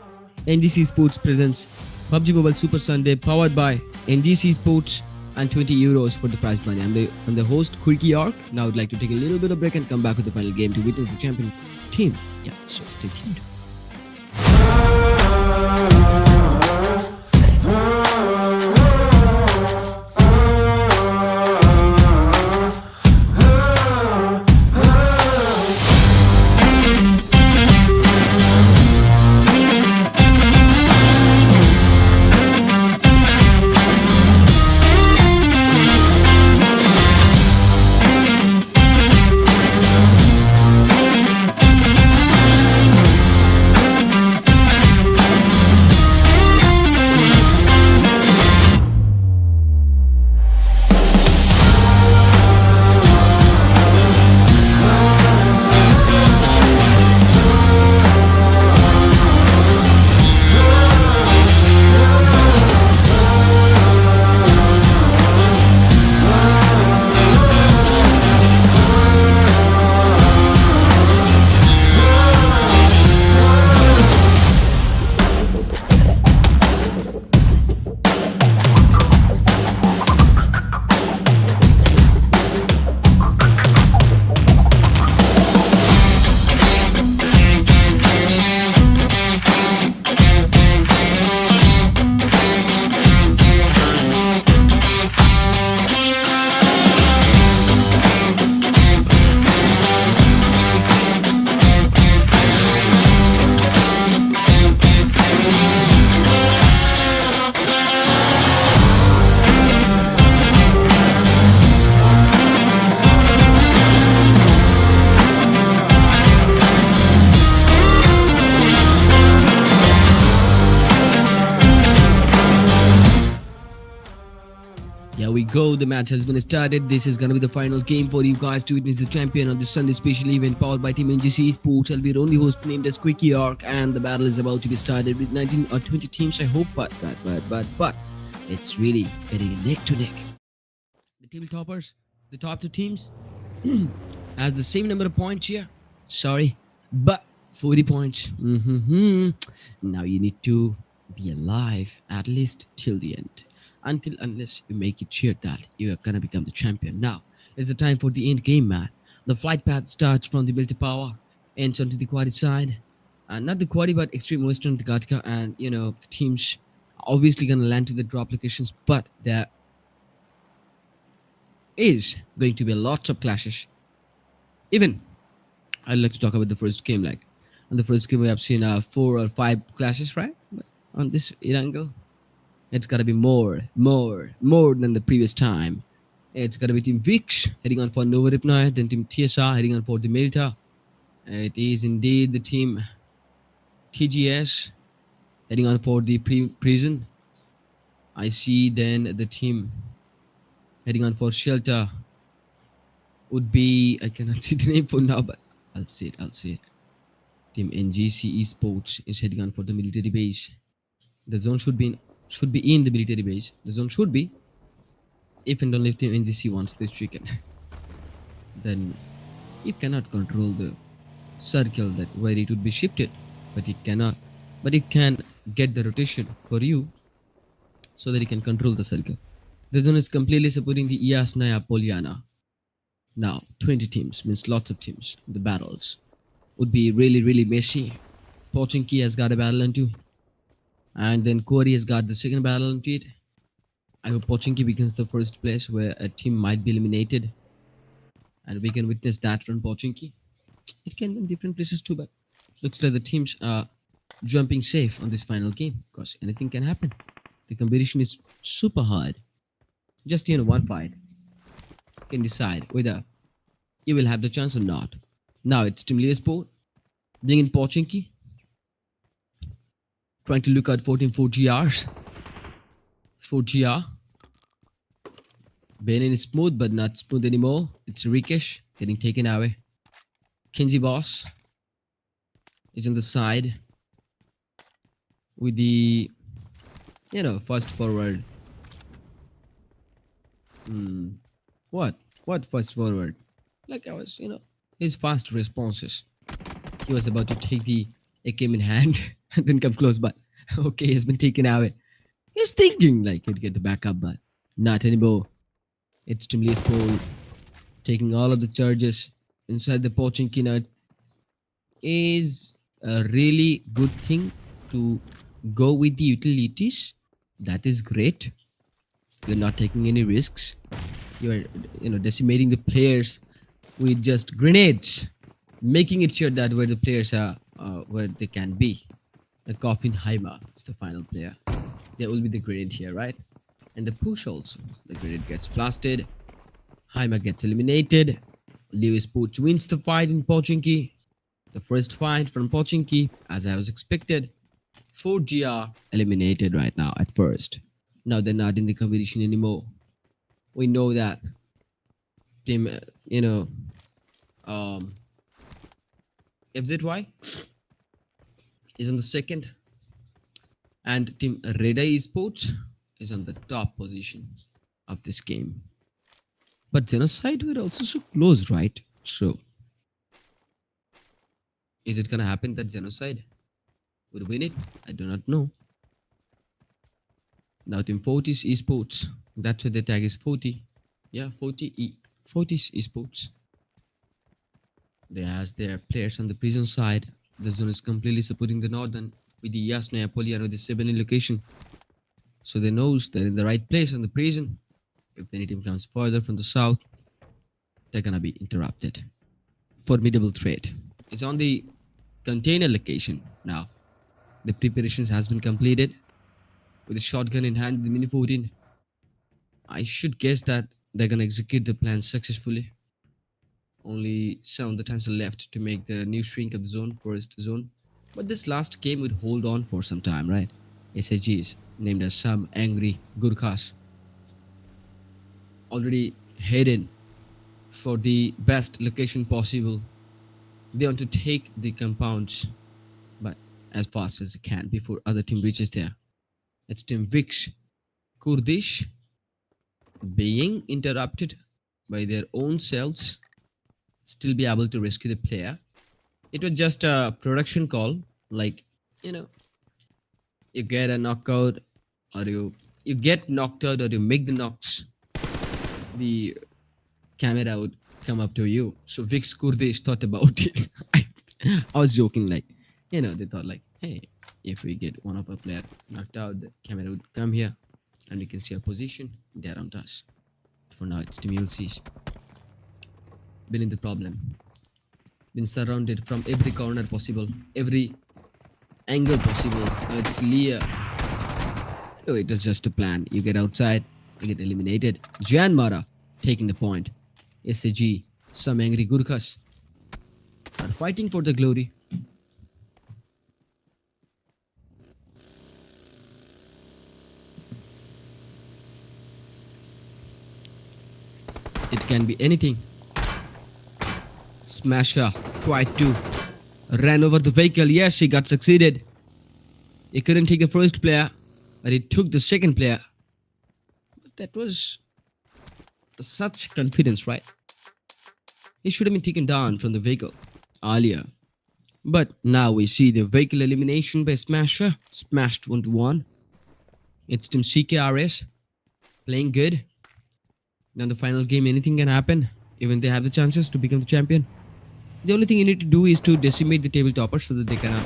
NGC Esports presents PUBG Mobile Super Sunday powered by NGC Esports and 20 euros for the prize money. I'm the host Khukuri Esports. Now I'd like to take a little bit of break and come back with the final game to witness the champion team. Yeah, so stay tuned. Here we go, the match has been started. This is gonna be the final game for you guys to witness the champion of the Sunday special event powered by Team NGC Esports. I'll be the only host named as Khukuri Esports, and the battle is about to be started with 19 or 20 teams, I hope, but it's really getting neck to neck. The table toppers, the top two teams, has the same number of points here. Sorry, but 40 points. Now you need to be alive at least till the end. Unless you make it sure that you are gonna become the champion. Now is the time for the end game, man. The flight path starts from the military power, ends onto the quarry side, and not the quarry but extreme western Antarctica, and the teams are obviously gonna land to the drop locations, but there is going to be lots of clashes. Even I'd like to talk about the first game. Like on the first game, we have seen 4 or 5 clashes, right? But on this angle, it's gotta be more than the previous time. It's gotta be Team Vix heading on for Nova Ripnoy, then Team TSR heading on for the Melta. It is indeed the Team TGS heading on for the prison. I see then the team heading on for Shelter would be, I cannot see the name for now, but I'll see it. Team NGC Esports is heading on for the military base. The zone should be in the military base. The zone should be, if and only if Team NGC wants this chicken. Then you cannot control the circle that where it would be shifted, but it cannot. But it can get the rotation for you, so that you can control the circle. The zone is completely supporting the Yasnaya Poliana. Now 20 teams means lots of teams. The battles would be really messy. Pochinki has got a battle into, and then Khukuri has got the second battle into it. I hope Pochinki becomes the first place where a team might be eliminated, and we can witness that from Pochinki. It can be in different places too, but looks like the teams are jumping safe on this final game because anything can happen. The competition is super hard. Just one fight can decide whether you will have the chance or not. Now it's Team Esports being in Pochinki, trying to look out for Team 4GRs. 4GR. Benin is smooth, but not smooth anymore. It's Rikesh getting taken away. Kenji Boss is on the side with the, fast forward. What fast forward? Like I was, his fast responses. He was about to take the AKM in hand and then come close, but okay, he's been taken away. He's thinking like he'd get the backup, but not anymore. It's Team Leopold taking all of the charges inside the Pochinki nut is a really good thing to go with the utilities. That is great. You're not taking any risks. You're decimating the players with just grenades, making it sure that where the players are where they can be. The Coffin Haima is the final player. There will be the grenade here, right? And the push also. The grenade gets blasted. Haima gets eliminated. Leo Sports wins the fight in Pochinki. The first fight from Pochinki, as I was expected. 4GR eliminated right now at first. Now they're not in the competition anymore. We know that team, FZY is on the second, and team Redeye Esports is on the top position of this game. But XENOCIDE were also so close, right? So, is it gonna happen that XENOCIDE would win it? I do not know. Now team Fortis Esports, that's why the tag is 40. Yeah, Fortis Esports. They has their players on the prison side. The zone is completely supporting the northern with the Yasno Apollyon with the 7 location. So they knows they're in the right place on the prison. If any team comes further from the south, they're gonna be interrupted. Formidable Threat is on the container location now. The preparations has been completed with a shotgun in hand, the Mini 14. I should guess that they're gonna execute the plan successfully. Only some of the times are left to make the new shrink of the zone, forest zone. But this last game would hold on for some time, right? SAGs named as some angry Gurkhas already heading for the best location possible. They want to take the compounds, but as fast as they can before other team reaches there. It's team Vix Kurdish being interrupted by their own cells, still be able to rescue the player. It was just a production call, like, you get a knockout or you get knocked out or you make the knocks, the camera would come up to you. So Vix Kurdish thought about it. I was joking, like, they thought like, hey, if we get one of our player knocked out, the camera would come here and we can see our position. They're on us. For now, it's Team ULC's been in the problem. Been surrounded from every corner possible, every angle possible. Now it's Leah. No, it was just a plan. You get outside, you get eliminated. Jan Mara taking the point. SAG, some angry Gurkhas are fighting for the glory. It can be anything. Smasher tried to ran over the vehicle. Yes, he got succeeded. He couldn't take the first player, but he took the second player. But that was such confidence, right? He should have been taken down from the vehicle earlier. But now we see the vehicle elimination by Smasher. Smashed 1-1. It's Team CKRS playing good. Now in the final game, anything can happen. Even they have the chances to become the champion. The only thing you need to do is to decimate the table toppers so that they can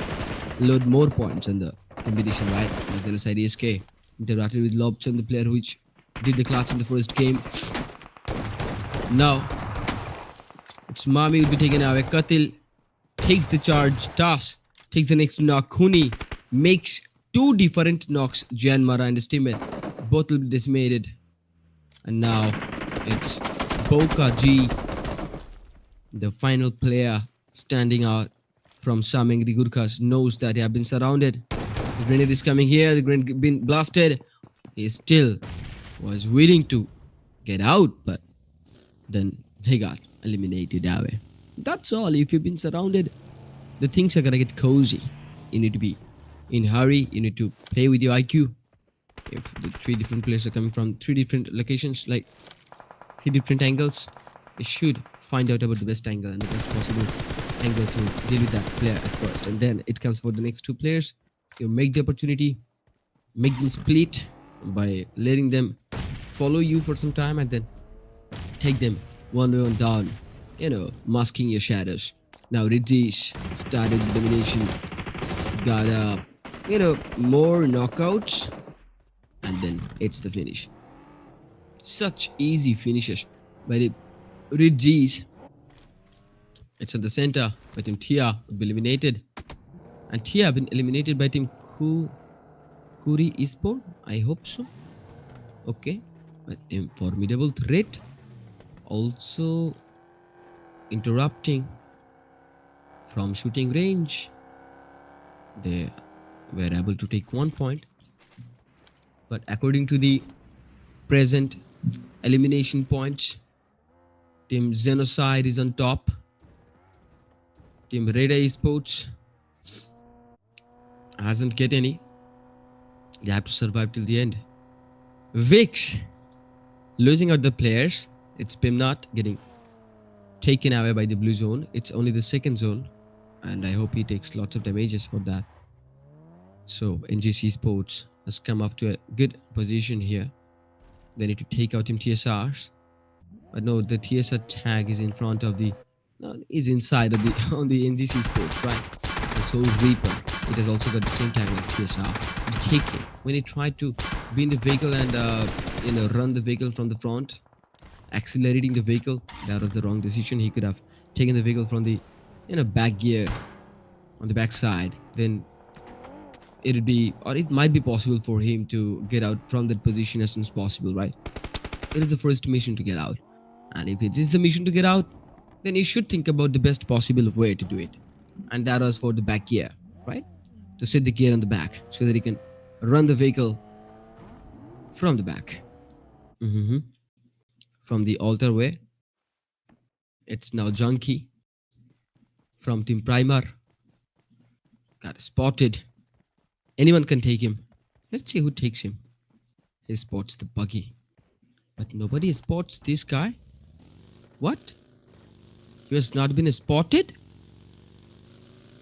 load more points on the competition, right? As NezoX SK interacted with Lobson, the player which did the clutch in the first game. Now it's Mami will be taken away. Katil takes the charge. Tas takes the next knock. Khuni makes 2 different knocks. Jan Mara and his teammate both will be decimated. And now it's Boka G, the final player standing out from some angry Gurkhas, knows that they have been surrounded. The grenade is coming here. The grenade been blasted. He still was willing to get out, but then he got eliminated away. That's all. If you've been surrounded, the things are gonna get cozy. You need to be in hurry. You need to play with your IQ. If the 3 different players are coming from 3 different locations, like 3 different angles, you should find out about the best angle and the best possible angle to deal with that player at first. And then it comes for the next two players. You make the opportunity, make them split by letting them follow you for some time and then take them one by one down, masking your shadows. Now Ritzy started the domination, got more knockouts, and then it's the finish. Such easy finishes by the Ritzy. It's at the center, but Team Tia will be eliminated. And Tia been eliminated by Team Khukuri Esports. I hope so. Okay. But Team Formidable Threat also interrupting from shooting range. They were able to take 1 point. But according to the present elimination points, Team XENOCIDE is on top. Team Redeye Esports hasn't get any. They have to survive till the end. Vix losing out the players. It's Pimnat getting taken away by the blue zone. It's only the second zone, and I hope he takes lots of damages for that. So NGC Esports has come up to a good position here. They need to take out Team TSRs, but no, the TSR tag is in front of the. No, is inside of the on the NGC Esports, right? The Soul Reaper. It has also got the same tag like TSR. But KK, when he tried to be in the vehicle and run the vehicle from the front, accelerating the vehicle, that was the wrong decision. He could have taken the vehicle from the back gear on the back side. Then it might be possible for him to get out from that position as soon as possible, right? It is the first mission to get out, and if it is the mission to get out, then you should think about the best possible way to do it. And that was for the back gear, right? To set the gear on the back so that he can run the vehicle from the back. From the altar way. It's now Junkie from Team Primer. Got spotted. Anyone can take him. Let's see who takes him. He spots the buggy. But nobody spots this guy. What? He has not been spotted?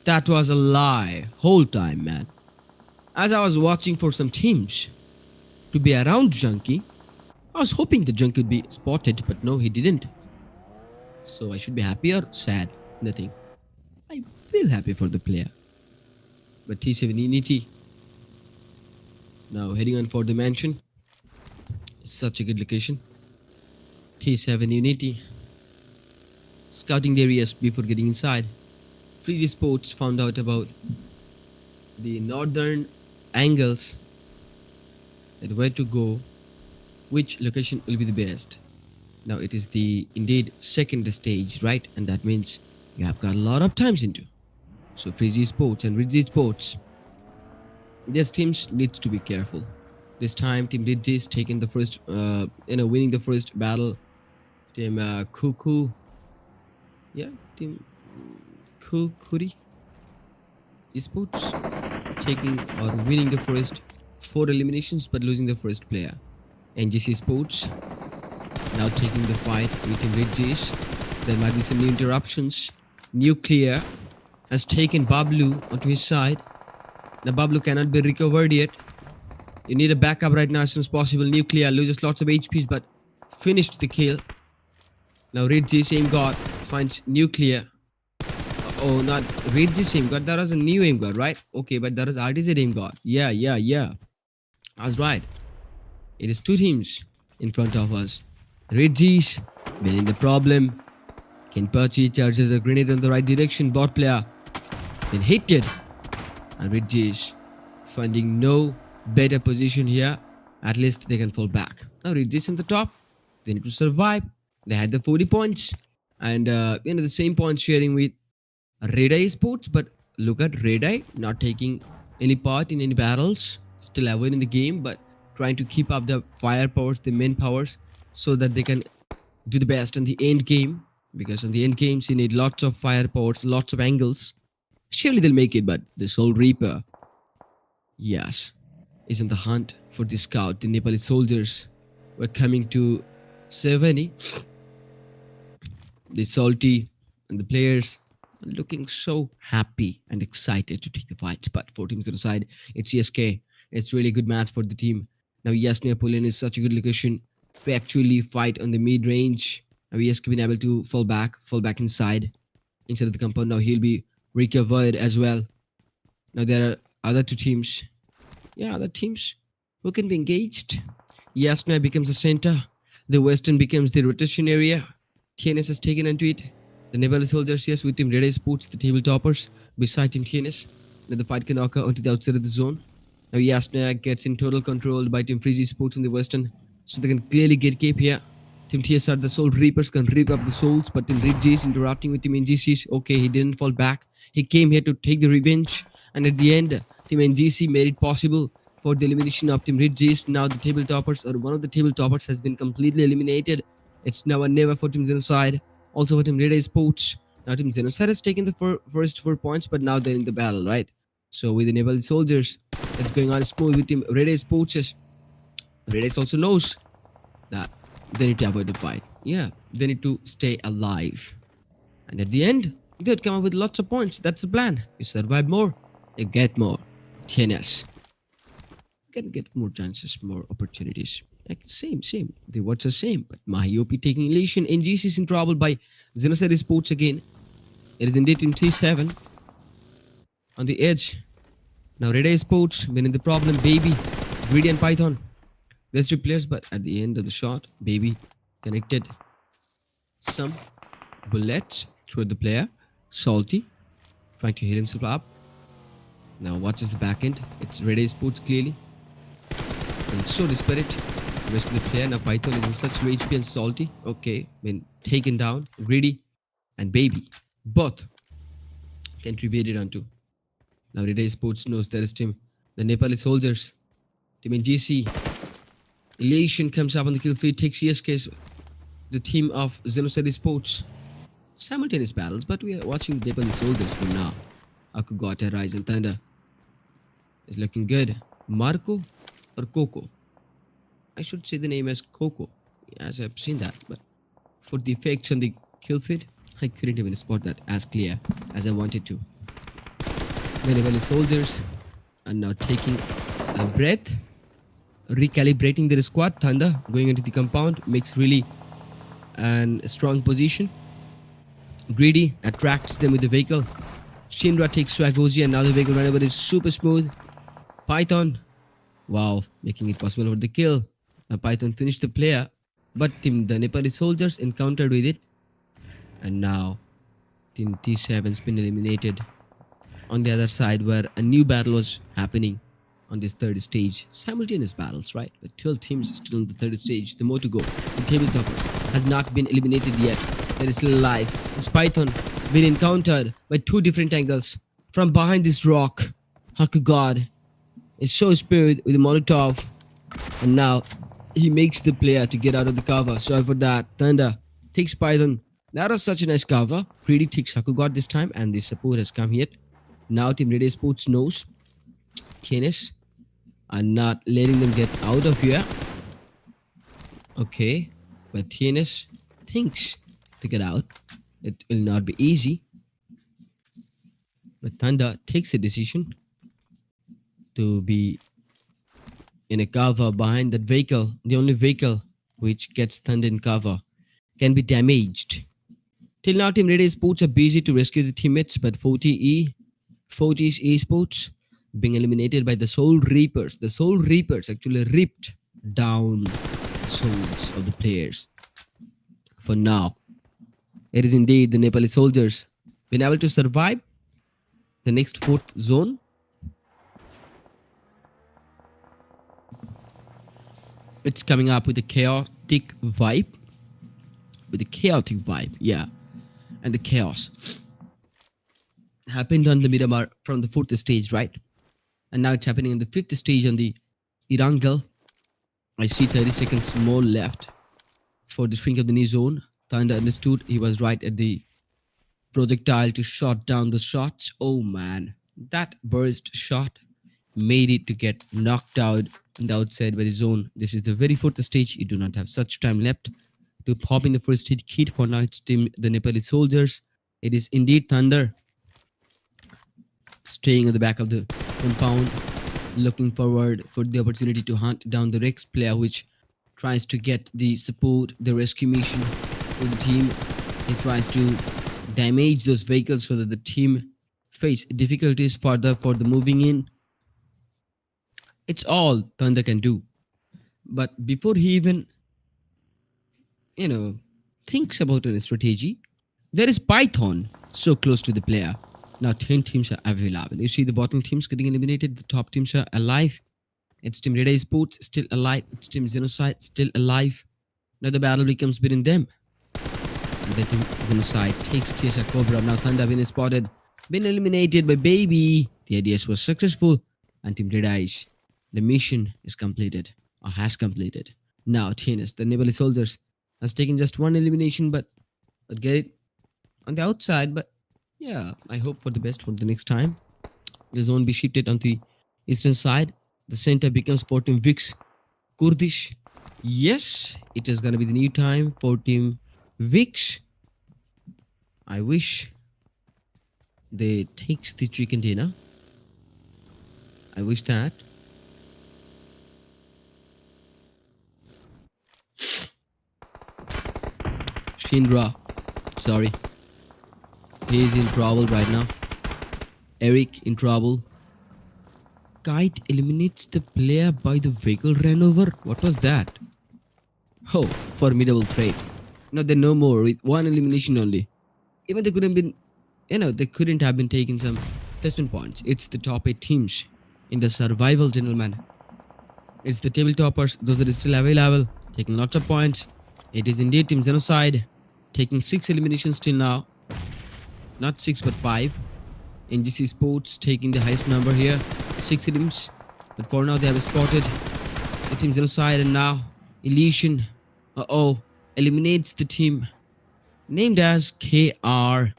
That was a lie. Whole time, man. As I was watching for some teams to be around Junkie, I was hoping the Junkie would be spotted, but no, he didn't. So I should be happy or sad? Nothing. I feel happy for the player. But T7 Unity now heading on for the mansion. Such a good location. T7 Unity scouting the areas before getting inside. Freezy Esports found out about the northern angles and where to go, which location will be the best. Now it is the indeed second stage, right? And that means you have got a lot of times into. So Freezy Esports and Ritzy Esports, these teams needs to be careful. This time Team Ritzy is taking the first, winning the first battle. Team Khukuri, Team Khukuri Esports taking or winning the first 4 eliminations but losing the first player. NGC Esports now taking the fight with Team Ritzy. There might be some new interruptions. Nuclear has taken Bablu onto his side. Now Bablu cannot be recovered yet. You need a backup right now as soon as possible. Nuclear loses lots of HPs but finished the kill. Now Ritzy same god finds Nuclear. Oh, not Ritzy same god. That was a new aim god, right? Okay, but that was RTZ aim god. Yeah. That's right. It is 2 teams in front of us. Ritzy's been in the problem. Kenpachi charges a grenade in the right direction. Bot player then hit it. And Ritzy's finding no better position here. At least they can fall back. Now Ritzy's on the top. They need to survive. They had the 40 points. And the same points sharing with Redeye Esports. But look at Redeye not taking any part in any battles. Still avoiding the game, but trying to keep up the fire powers, the main powers, so that they can do the best in the end game. Because in the end games, you need lots of fire powers, lots of angles. Surely they'll make it, but the Soul Reaper, yes, is on the hunt for the scout. The Nepali soldiers were coming to 70. The Salty and the players are looking so happy and excited to take the fight. But four teams on the side, it's CSK. It's really a good match for the team. Now, yes, Napoleon is such a good location to actually fight on the mid range. Now, yes, been able to fall back inside of the compound. Now he'll be recovered as well. Now there are other two teams. Yeah, other teams who can be engaged. Yasna becomes the center. The Western becomes the rotation area. TNS has taken into it. The Nepali soldiers, yes, with Team Redeye Esports, the table toppers, beside Team TNS. Now the fight can occur onto the outside of the zone. Now Yasna gets in total control by Team Freezy Esports in the Western, so they can clearly get cape here. Team TSR, the Soul Reapers, can rip up the souls, but Team Ritzy is interacting with Team NGCs. Okay, he didn't fall back. He came here to take the revenge, and at the end, Team NGC made it possible for the elimination of Team Ritzy. Now the table toppers, or one of the table toppers, has been completely eliminated. It's now or never for Team Xenocide. Also for Team Redeye Esports. Now Team Xenocide has taken the first 4 points, but now they're in the battle, right? So with the Nepali soldiers, it's going on smooth with Team Redeye Esports. Redeye also knows that they need to avoid the fight. Yeah, they need to stay alive. And at the end, they'd come up with lots of points. That's the plan. You survive more, you get more. TNS can get more chances, more opportunities. Like, same. The words are same. But Mahiopi taking elation. NGC is in trouble by Xenocide Esports again. It is indeed in T7 on the edge. Now Redeye Esports been in the problem. Baby, Greedy and Python. There's three players, but at the end of the shot, Baby connected some bullets through the player. Salty trying to hit himself up. Now watches the back end. It's Redeye Esports clearly. And so desperate to rescue the player. Now Python is in such low HP and Salty. Okay, been taken down. Greedy and Baby both contributed onto. Now Redeye Esports knows there is team. The Nepali soldiers. Team NGC. Elation comes up on the kill feed, takes CSK's the team of Xenocide Esports. Simultaneous battles, but we are watching the Nepali soldiers for now. Akugata, Rise and Thunder is looking good. Marco or Coco? I should say the name as Coco, as I've seen that, but for the effects on the kill feed, I couldn't even spot that as clear as I wanted to. The Nepali soldiers are now taking a breath, recalibrating their squad. Thunder going into the compound makes really a strong position. Greedy attracts them with the vehicle. Shinra takes Swagozi, and now the vehicle runner is super smooth. Python, wow, making it possible for the kill. Now Python finished the player, but the Nepali soldiers encountered with it, and now Team T7's been eliminated. On the other side, where a new battle was happening on this third stage, simultaneous battles, right? With 12 teams still on the third stage, the more to go. The table toppers has not been eliminated yet. They're still alive. It's Python been encountered by two different angles from behind this rock. Haku God is so spirit with a Molotov, and now he makes the player to get out of the cover. Sorry for that. Thunder takes Python. That was such a nice cover. Greedy takes Haku God this time, and the support has come here. Now Team Redeye Esports knows TNS are not letting them get out of here. Okay, but TNS thinks to get out. It will not be easy. But Thunder takes a decision to be in a cover behind that vehicle. The only vehicle which gets Thunder in cover can be damaged. Till now, Team Redeye Esports are busy to rescue the teammates, but Fortis Esports being eliminated by the Soul Reapers. The Soul Reapers actually ripped down the souls of the players. For now, it is indeed the Nepali soldiers been able to survive the next fourth zone. It's coming up with a chaotic vibe. Yeah. And the chaos happened on the Miramar from the fourth stage, right? And now it's happening in the fifth stage on the Irangal. I see 30 seconds more left for the shrink of the new zone. Thunder understood he was right at the projectile to shot down the shots. Oh man, that burst shot made it to get knocked out on the outside by the zone. This is the very fourth stage. You do not have such time left to pop in the first hit kit. For now, it's team the Nepali soldiers. It is indeed Thunder staying at the back of the compound, looking forward for the opportunity to hunt down the next player, which tries to get the support, the rescue mission for the team. He tries to damage those vehicles so that the team face difficulties further for the moving in. It's all Thunder can do. But before he even, you know, thinks about a strategy, there is Python so close to the player. Now 10 teams are available. You see the bottom teams getting eliminated, the top teams are alive. It's Team Redeye Esports still alive. It's Team XENOCIDE still alive. Now the battle becomes between them. And the Team XENOCIDE takes TSA Cobra. Now Thunder been spotted. Been eliminated by Baby. The ideas was successful. And Team Redeye, the mission is completed. Or has completed. Now TNS, the Nepali soldiers, has taken just one elimination, but get it on the outside. But yeah, I hope for the best for the next time. The zone be shifted on the eastern side. The center becomes for Team Vix Kurdish. Yes, it is gonna be the new time for Team Vix. I wish they takes the chicken dinner. I wish that. Shindra, sorry, he is in trouble right now. Eric in trouble. Kite eliminates the player by the vehicle ran over. What was that? Oh, Formidable Threat. No, they're no more with one elimination only. Even they couldn't been, they couldn't have been taking some placement points. It's the top 8 teams in the survival, gentlemen. It's the table toppers. Those are still available, taking lots of points. It is indeed Team XENOCIDE taking 6 eliminations till now. Not 6 but 5. NGC Esports taking the highest number here, 6 teams. But for now they have spotted the Team XENOCIDE, and now Elysian, eliminates the team named as KR.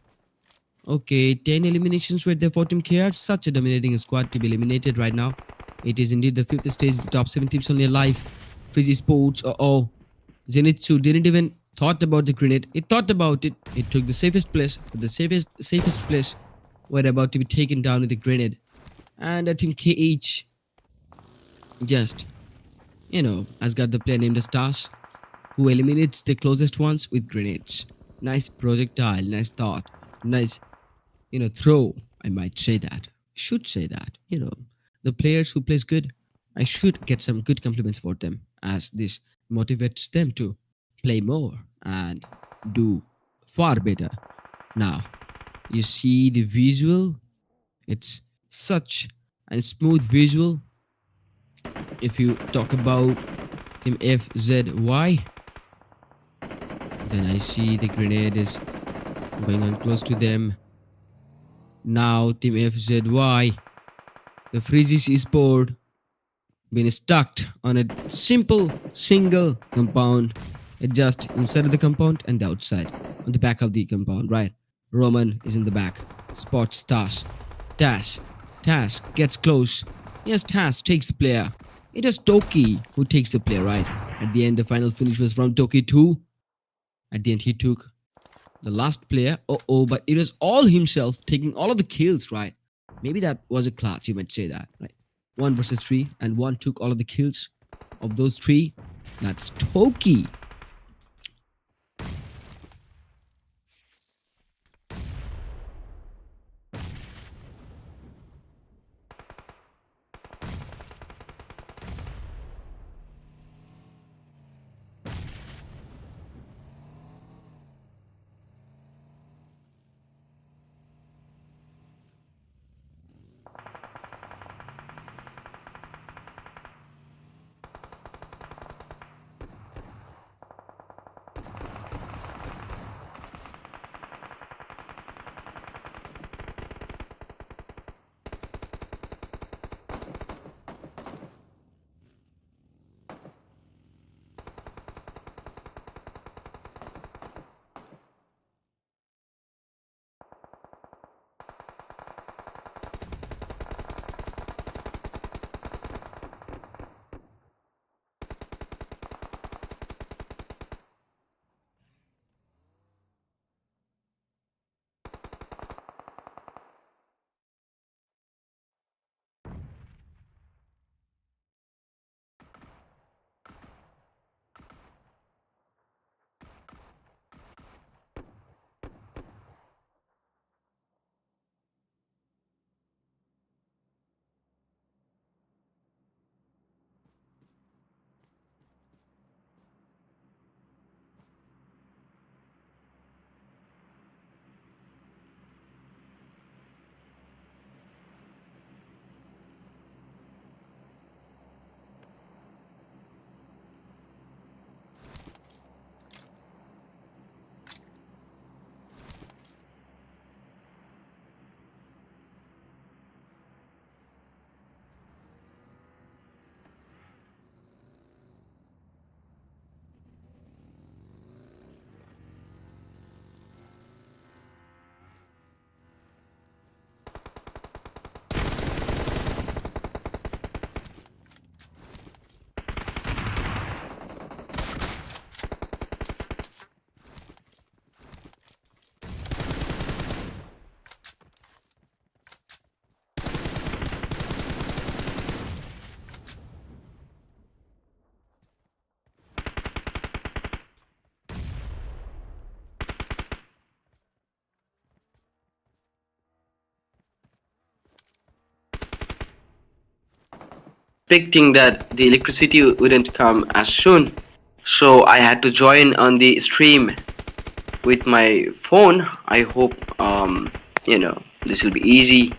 Okay, 10 eliminations were there for Team KR. Such a dominating squad to be eliminated right now. It is indeed the 5th stage, the top 7 teams only alive. Freezy Esports, Zenitsu didn't even thought about the grenade. It thought about it. It took the safest place, but the safest place were about to be taken down with the grenade. And Team KH just, has got the player named as Stars, who eliminates the closest ones with grenades. Nice projectile, nice thought, nice, throw. I might say that. Should say that. The players who plays good, I should get some good compliments for them, as this motivates them to play more and do far better. Now, you see the visual. It's such a smooth visual. If you talk about Team FZY, then I see the grenade is going on close to them. Now Team FZY, the Freezy Esports, been stuck on a simple single compound. It just inside of the compound and the outside, on the back of the compound, right? Roman is in the back, spots Tash. Tash gets close. Yes, Tash takes the player. It is Toki who takes the player, right? At the end, the final finish was from Toki too. At the end, he took the last player. But it was all himself taking all of the kills, right? Maybe that was a clutch, you might say that, right? 1 versus 3, and 1 took all of the kills of those 3. That's Toki. expecting that the electricity wouldn't come as soon. So I had to join on the stream with my phone. I hope this will be easy.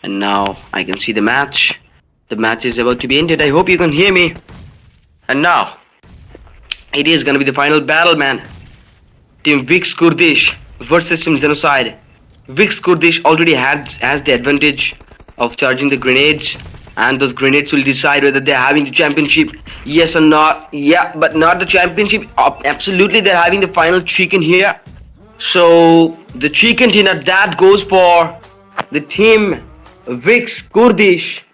And now I can see the match. The match is about to be ended. I hope you can hear me. And now it is gonna be the final battle, man. Team Vix Kurdish versus Team XENOCIDE. Vix Kurdish already has the advantage of charging the grenades, and those grenades will decide whether they're having the championship, yes or not. Yeah, but not the championship. Absolutely, they're having the final chicken here. So the chicken dinner that goes for the team Vix Kurdish.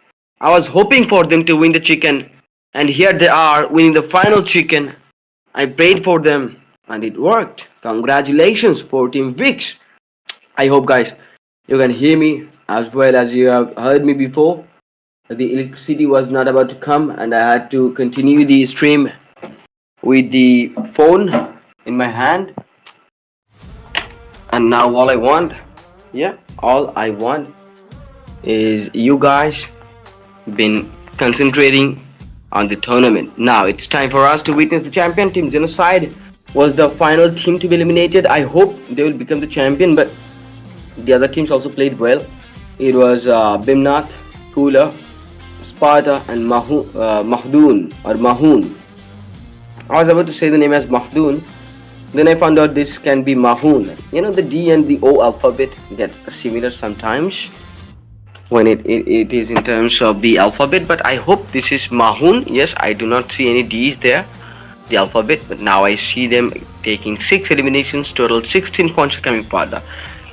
I was hoping for them to win the chicken, and here they are winning the final chicken. I prayed for them, and it worked. Congratulations for Team Vix. I hope, guys, you can hear me as well as you have heard me before. The electricity was not about to come, and I had to continue the stream with the phone in my hand. And now all I want is you guys been concentrating on the tournament. Now it's time for us to witness the champion. Team XENOCIDE was the final team to be eliminated. I hope they will become the champion, but the other teams also played well. It was Bimnath, Kula, Sparta, and Mahdoon or Mahoon. I was about to say the name as Mahdoon. Then I found out this can be Mahoon. The D and the O alphabet gets similar sometimes when it is in terms of the alphabet, but I hope this is Mahoon. Yes, I do not see any D's there, the alphabet, but now I see them taking 6 eliminations, total 16 points coming further.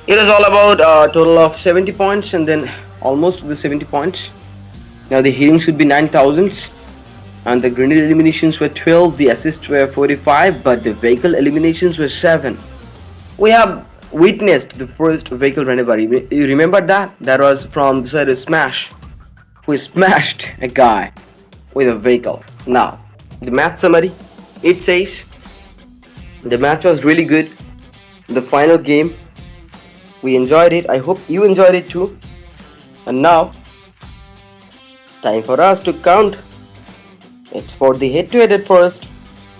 It was all about a total of 70 points and then almost the 70 points. Now the healing should be 9,000 and the grenade eliminations were 12, the assists were 45, but the vehicle eliminations were 7. We have witnessed the first vehicle runner. You remember that? That was from the side of Smash, who smashed a guy with a vehicle. Now, the match summary, it says the match was really good. The final game, we enjoyed it. I hope you enjoyed it too. And now, time for us to count. It's for the head-to-head at first.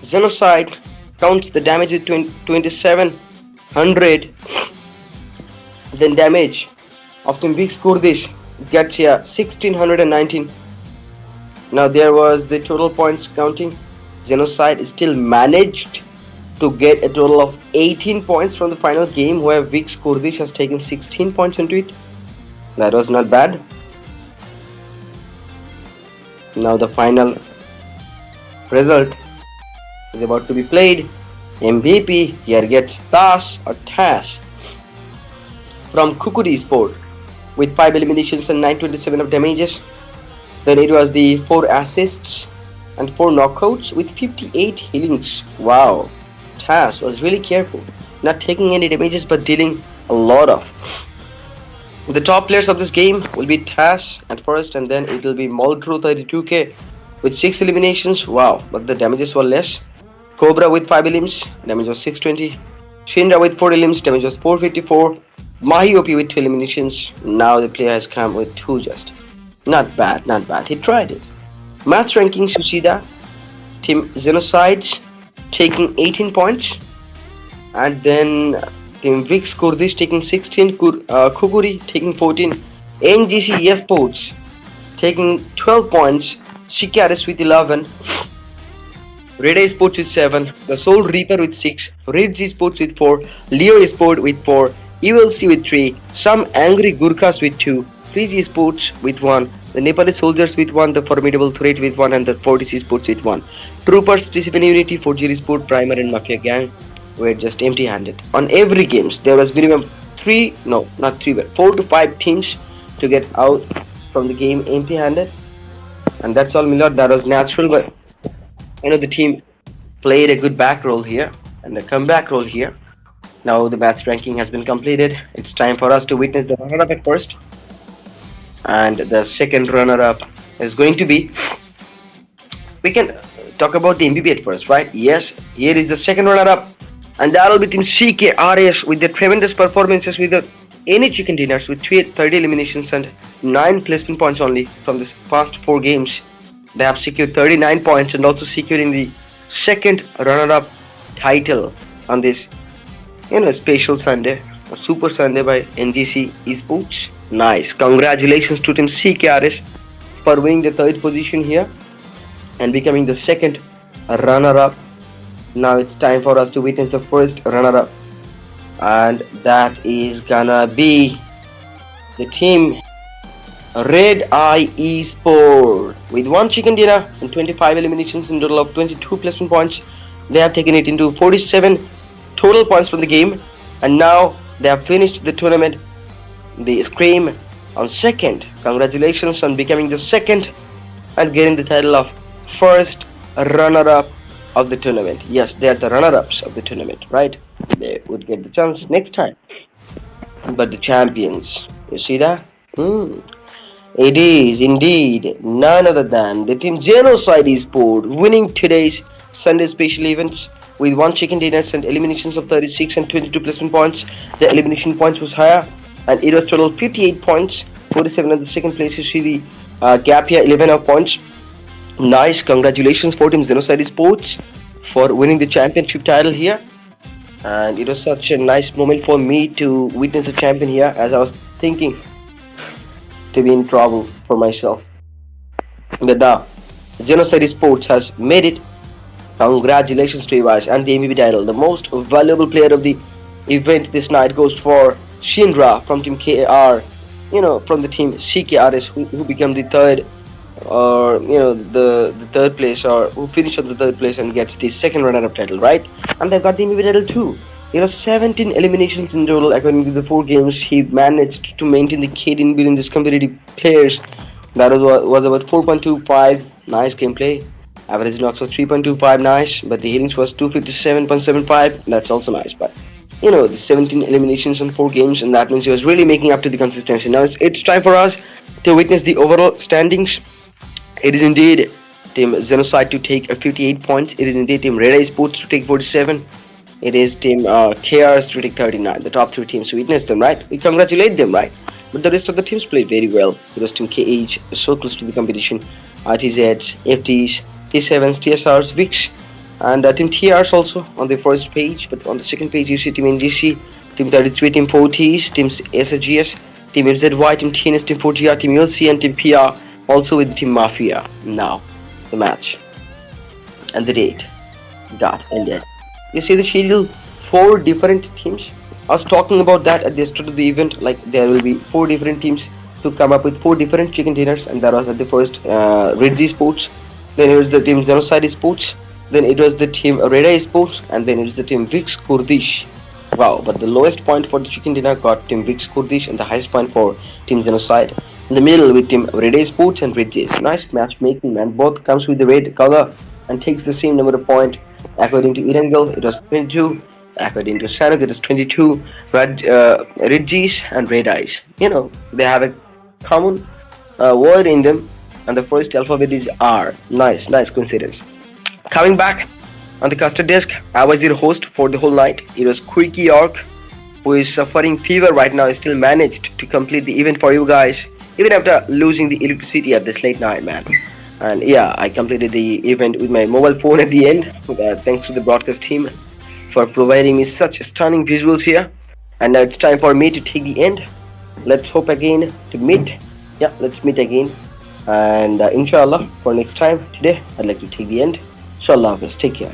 XENOCIDE counts the damage with 2700. Then damage of Team Vix Kurdish gets here 1619. Now there was the total points counting. XENOCIDE still managed to get a total of 18 points from the final game, where Vix Kurdish has taken 16 points into it. That was not bad. Now the final result is about to be played. MVP here gets Tas from Khukuri Esports with 5 eliminations and 927 of damages. Then it was the 4 assists and 4 knockouts with 58 healings. Wow, Tas was really careful, not taking any damages but dealing a lot of. The top players of this game will be Tas at first, and then it will be Moldro 32k with 6 eliminations. Wow, but the damages were less. Cobra with 5 elims, damage was 620. Shinra with 4 elims, damage was 454. Mahi OP with 2 eliminations. Now the player has come with 2 just. Not bad, not bad. He tried it. Match ranking, Sushida. Team XENOCIDE taking 18 points. And then Team Vix Kurdish taking 16. Khukuri taking 14. NGC Esports taking 12 points. CKRS with 11. Redeye Esports with 7. The Soul Reaper with 6. Ritzy Esports with 4. Leo Esports with 4. ULC with 3. Some Angry Gurkhas with 2. Freezy Esports with 1. The Nepali Soldiers with 1. The Formidable Threat with 1. And the Fortis Esports with 1. Troopers, Discipline Unity, 4G Esports, Primer and Mafia Gang were just empty-handed. On every games, there was minimum 4 to 5 teams to get out from the game empty-handed. And that's all, Milord. That was natural, but the team played a good back roll here and a comeback roll here. Now the match ranking has been completed. It's time for us to witness the runner-up at first. And the second runner-up is going to be... We can talk about the MVP at first, right? Yes, here is the second runner-up. And that will be Team CKRS with their tremendous performances with the any chicken dinners with 30 eliminations and 9 placement points only from this past 4 games. They have secured 39 points and also securing the second runner-up title on this special Sunday, a Super Sunday by NGC Esports. Nice. Congratulations to team CKRS for winning the third position here and becoming the second runner-up. Now it's time for us to witness the first runner-up, and that is gonna be the team Redeye Esports with 1 chicken dinner and 25 eliminations in total of 22 placement points. They have taken it into 47 total points from the game, and now they have finished the tournament. They scream on second. Congratulations on becoming the second and getting the title of first runner-up of the tournament. Yes, they are the runner-ups of the tournament, right? They would get the chance next time. But the champions, you see that? It is indeed none other than the team XENOCIDE Esports winning today's Sunday special events with 1 chicken dinners and eliminations of 36 and 22 placement points. The elimination points was higher and it was total 58 points, 47 at the second place. You see the gap here, 11 of points. Nice, congratulations for team XENOCIDE Esports for winning the championship title here. And it was such a nice moment for me to witness the champion here, as I was thinking to be in trouble for myself. But now, XENOCIDE Esports has made it. Congratulations to you guys, and the MVP title. The most valuable player of the event this night goes for Shinra from team KR, from the team CKRS, who became the third, or the third place, or who finished on the third place and gets the second runner-up title, right? And they got the MVP title too. 17 eliminations in total according to the 4 games. He managed to maintain the cadence between these competitive players. That was about 4.25. Nice gameplay. Average knocks was 3.25, nice, but the healings was 257.75. That's also nice, but the 17 eliminations in 4 games, and that means he was really making up to the consistency. Now it's time for us to witness the overall standings. It is indeed team XENOCIDE to take 58 points. It is indeed team Redeye Esports to take 47. It is team KRS to take 39. The top 3 teams, we witnessed them, right? We congratulate them, right? But the rest of the teams played very well. It was team KH, so close to the competition. RTZs, FTs, T7s, TSRs, Vix, and team TRs also on the first page. But on the second page, you see team NGC, team 33, team Fortis, team SGS, team FZY, team TNS, team 4GR, team ULC, and team PR, also with team Mafia. Now, the match and the date got ended. You see the schedule, 4 different teams. I was talking about that at the start of the event, like there will be 4 different teams to come up with 4 different chicken dinners, and that was at the first Ritzy Esports. Then it was the team XENOCIDE Esports, then it was the team Redeye Esports, and then it was the team Vix Kurdish. Wow, but the lowest point for the chicken dinner got team Vix Kurdish, and the highest point for team XENOCIDE. In the middle with team Redeye Esports and Ritzy. Nice matchmaking, man. Both comes with the red color and takes the same number of points. According to Erangel, it was 22. According to Sanok, it is 22. Ritzy's and Redeyes. They have a common word in them, and the first alphabet is R. Nice coincidence. Coming back on the custard desk, I was your host for the whole night. It was Khukuri York, who is suffering fever right now. Still managed to complete the event for you guys, even after losing the electricity at this late night, man. And yeah, I completed the event with my mobile phone at the end. Thanks to the broadcast team for providing me such stunning visuals here. And now it's time for me to take the end. Let's hope again to meet. Yeah, let's meet again. And inshallah, for next time, today I'd like to take the end. Inshallah, take care.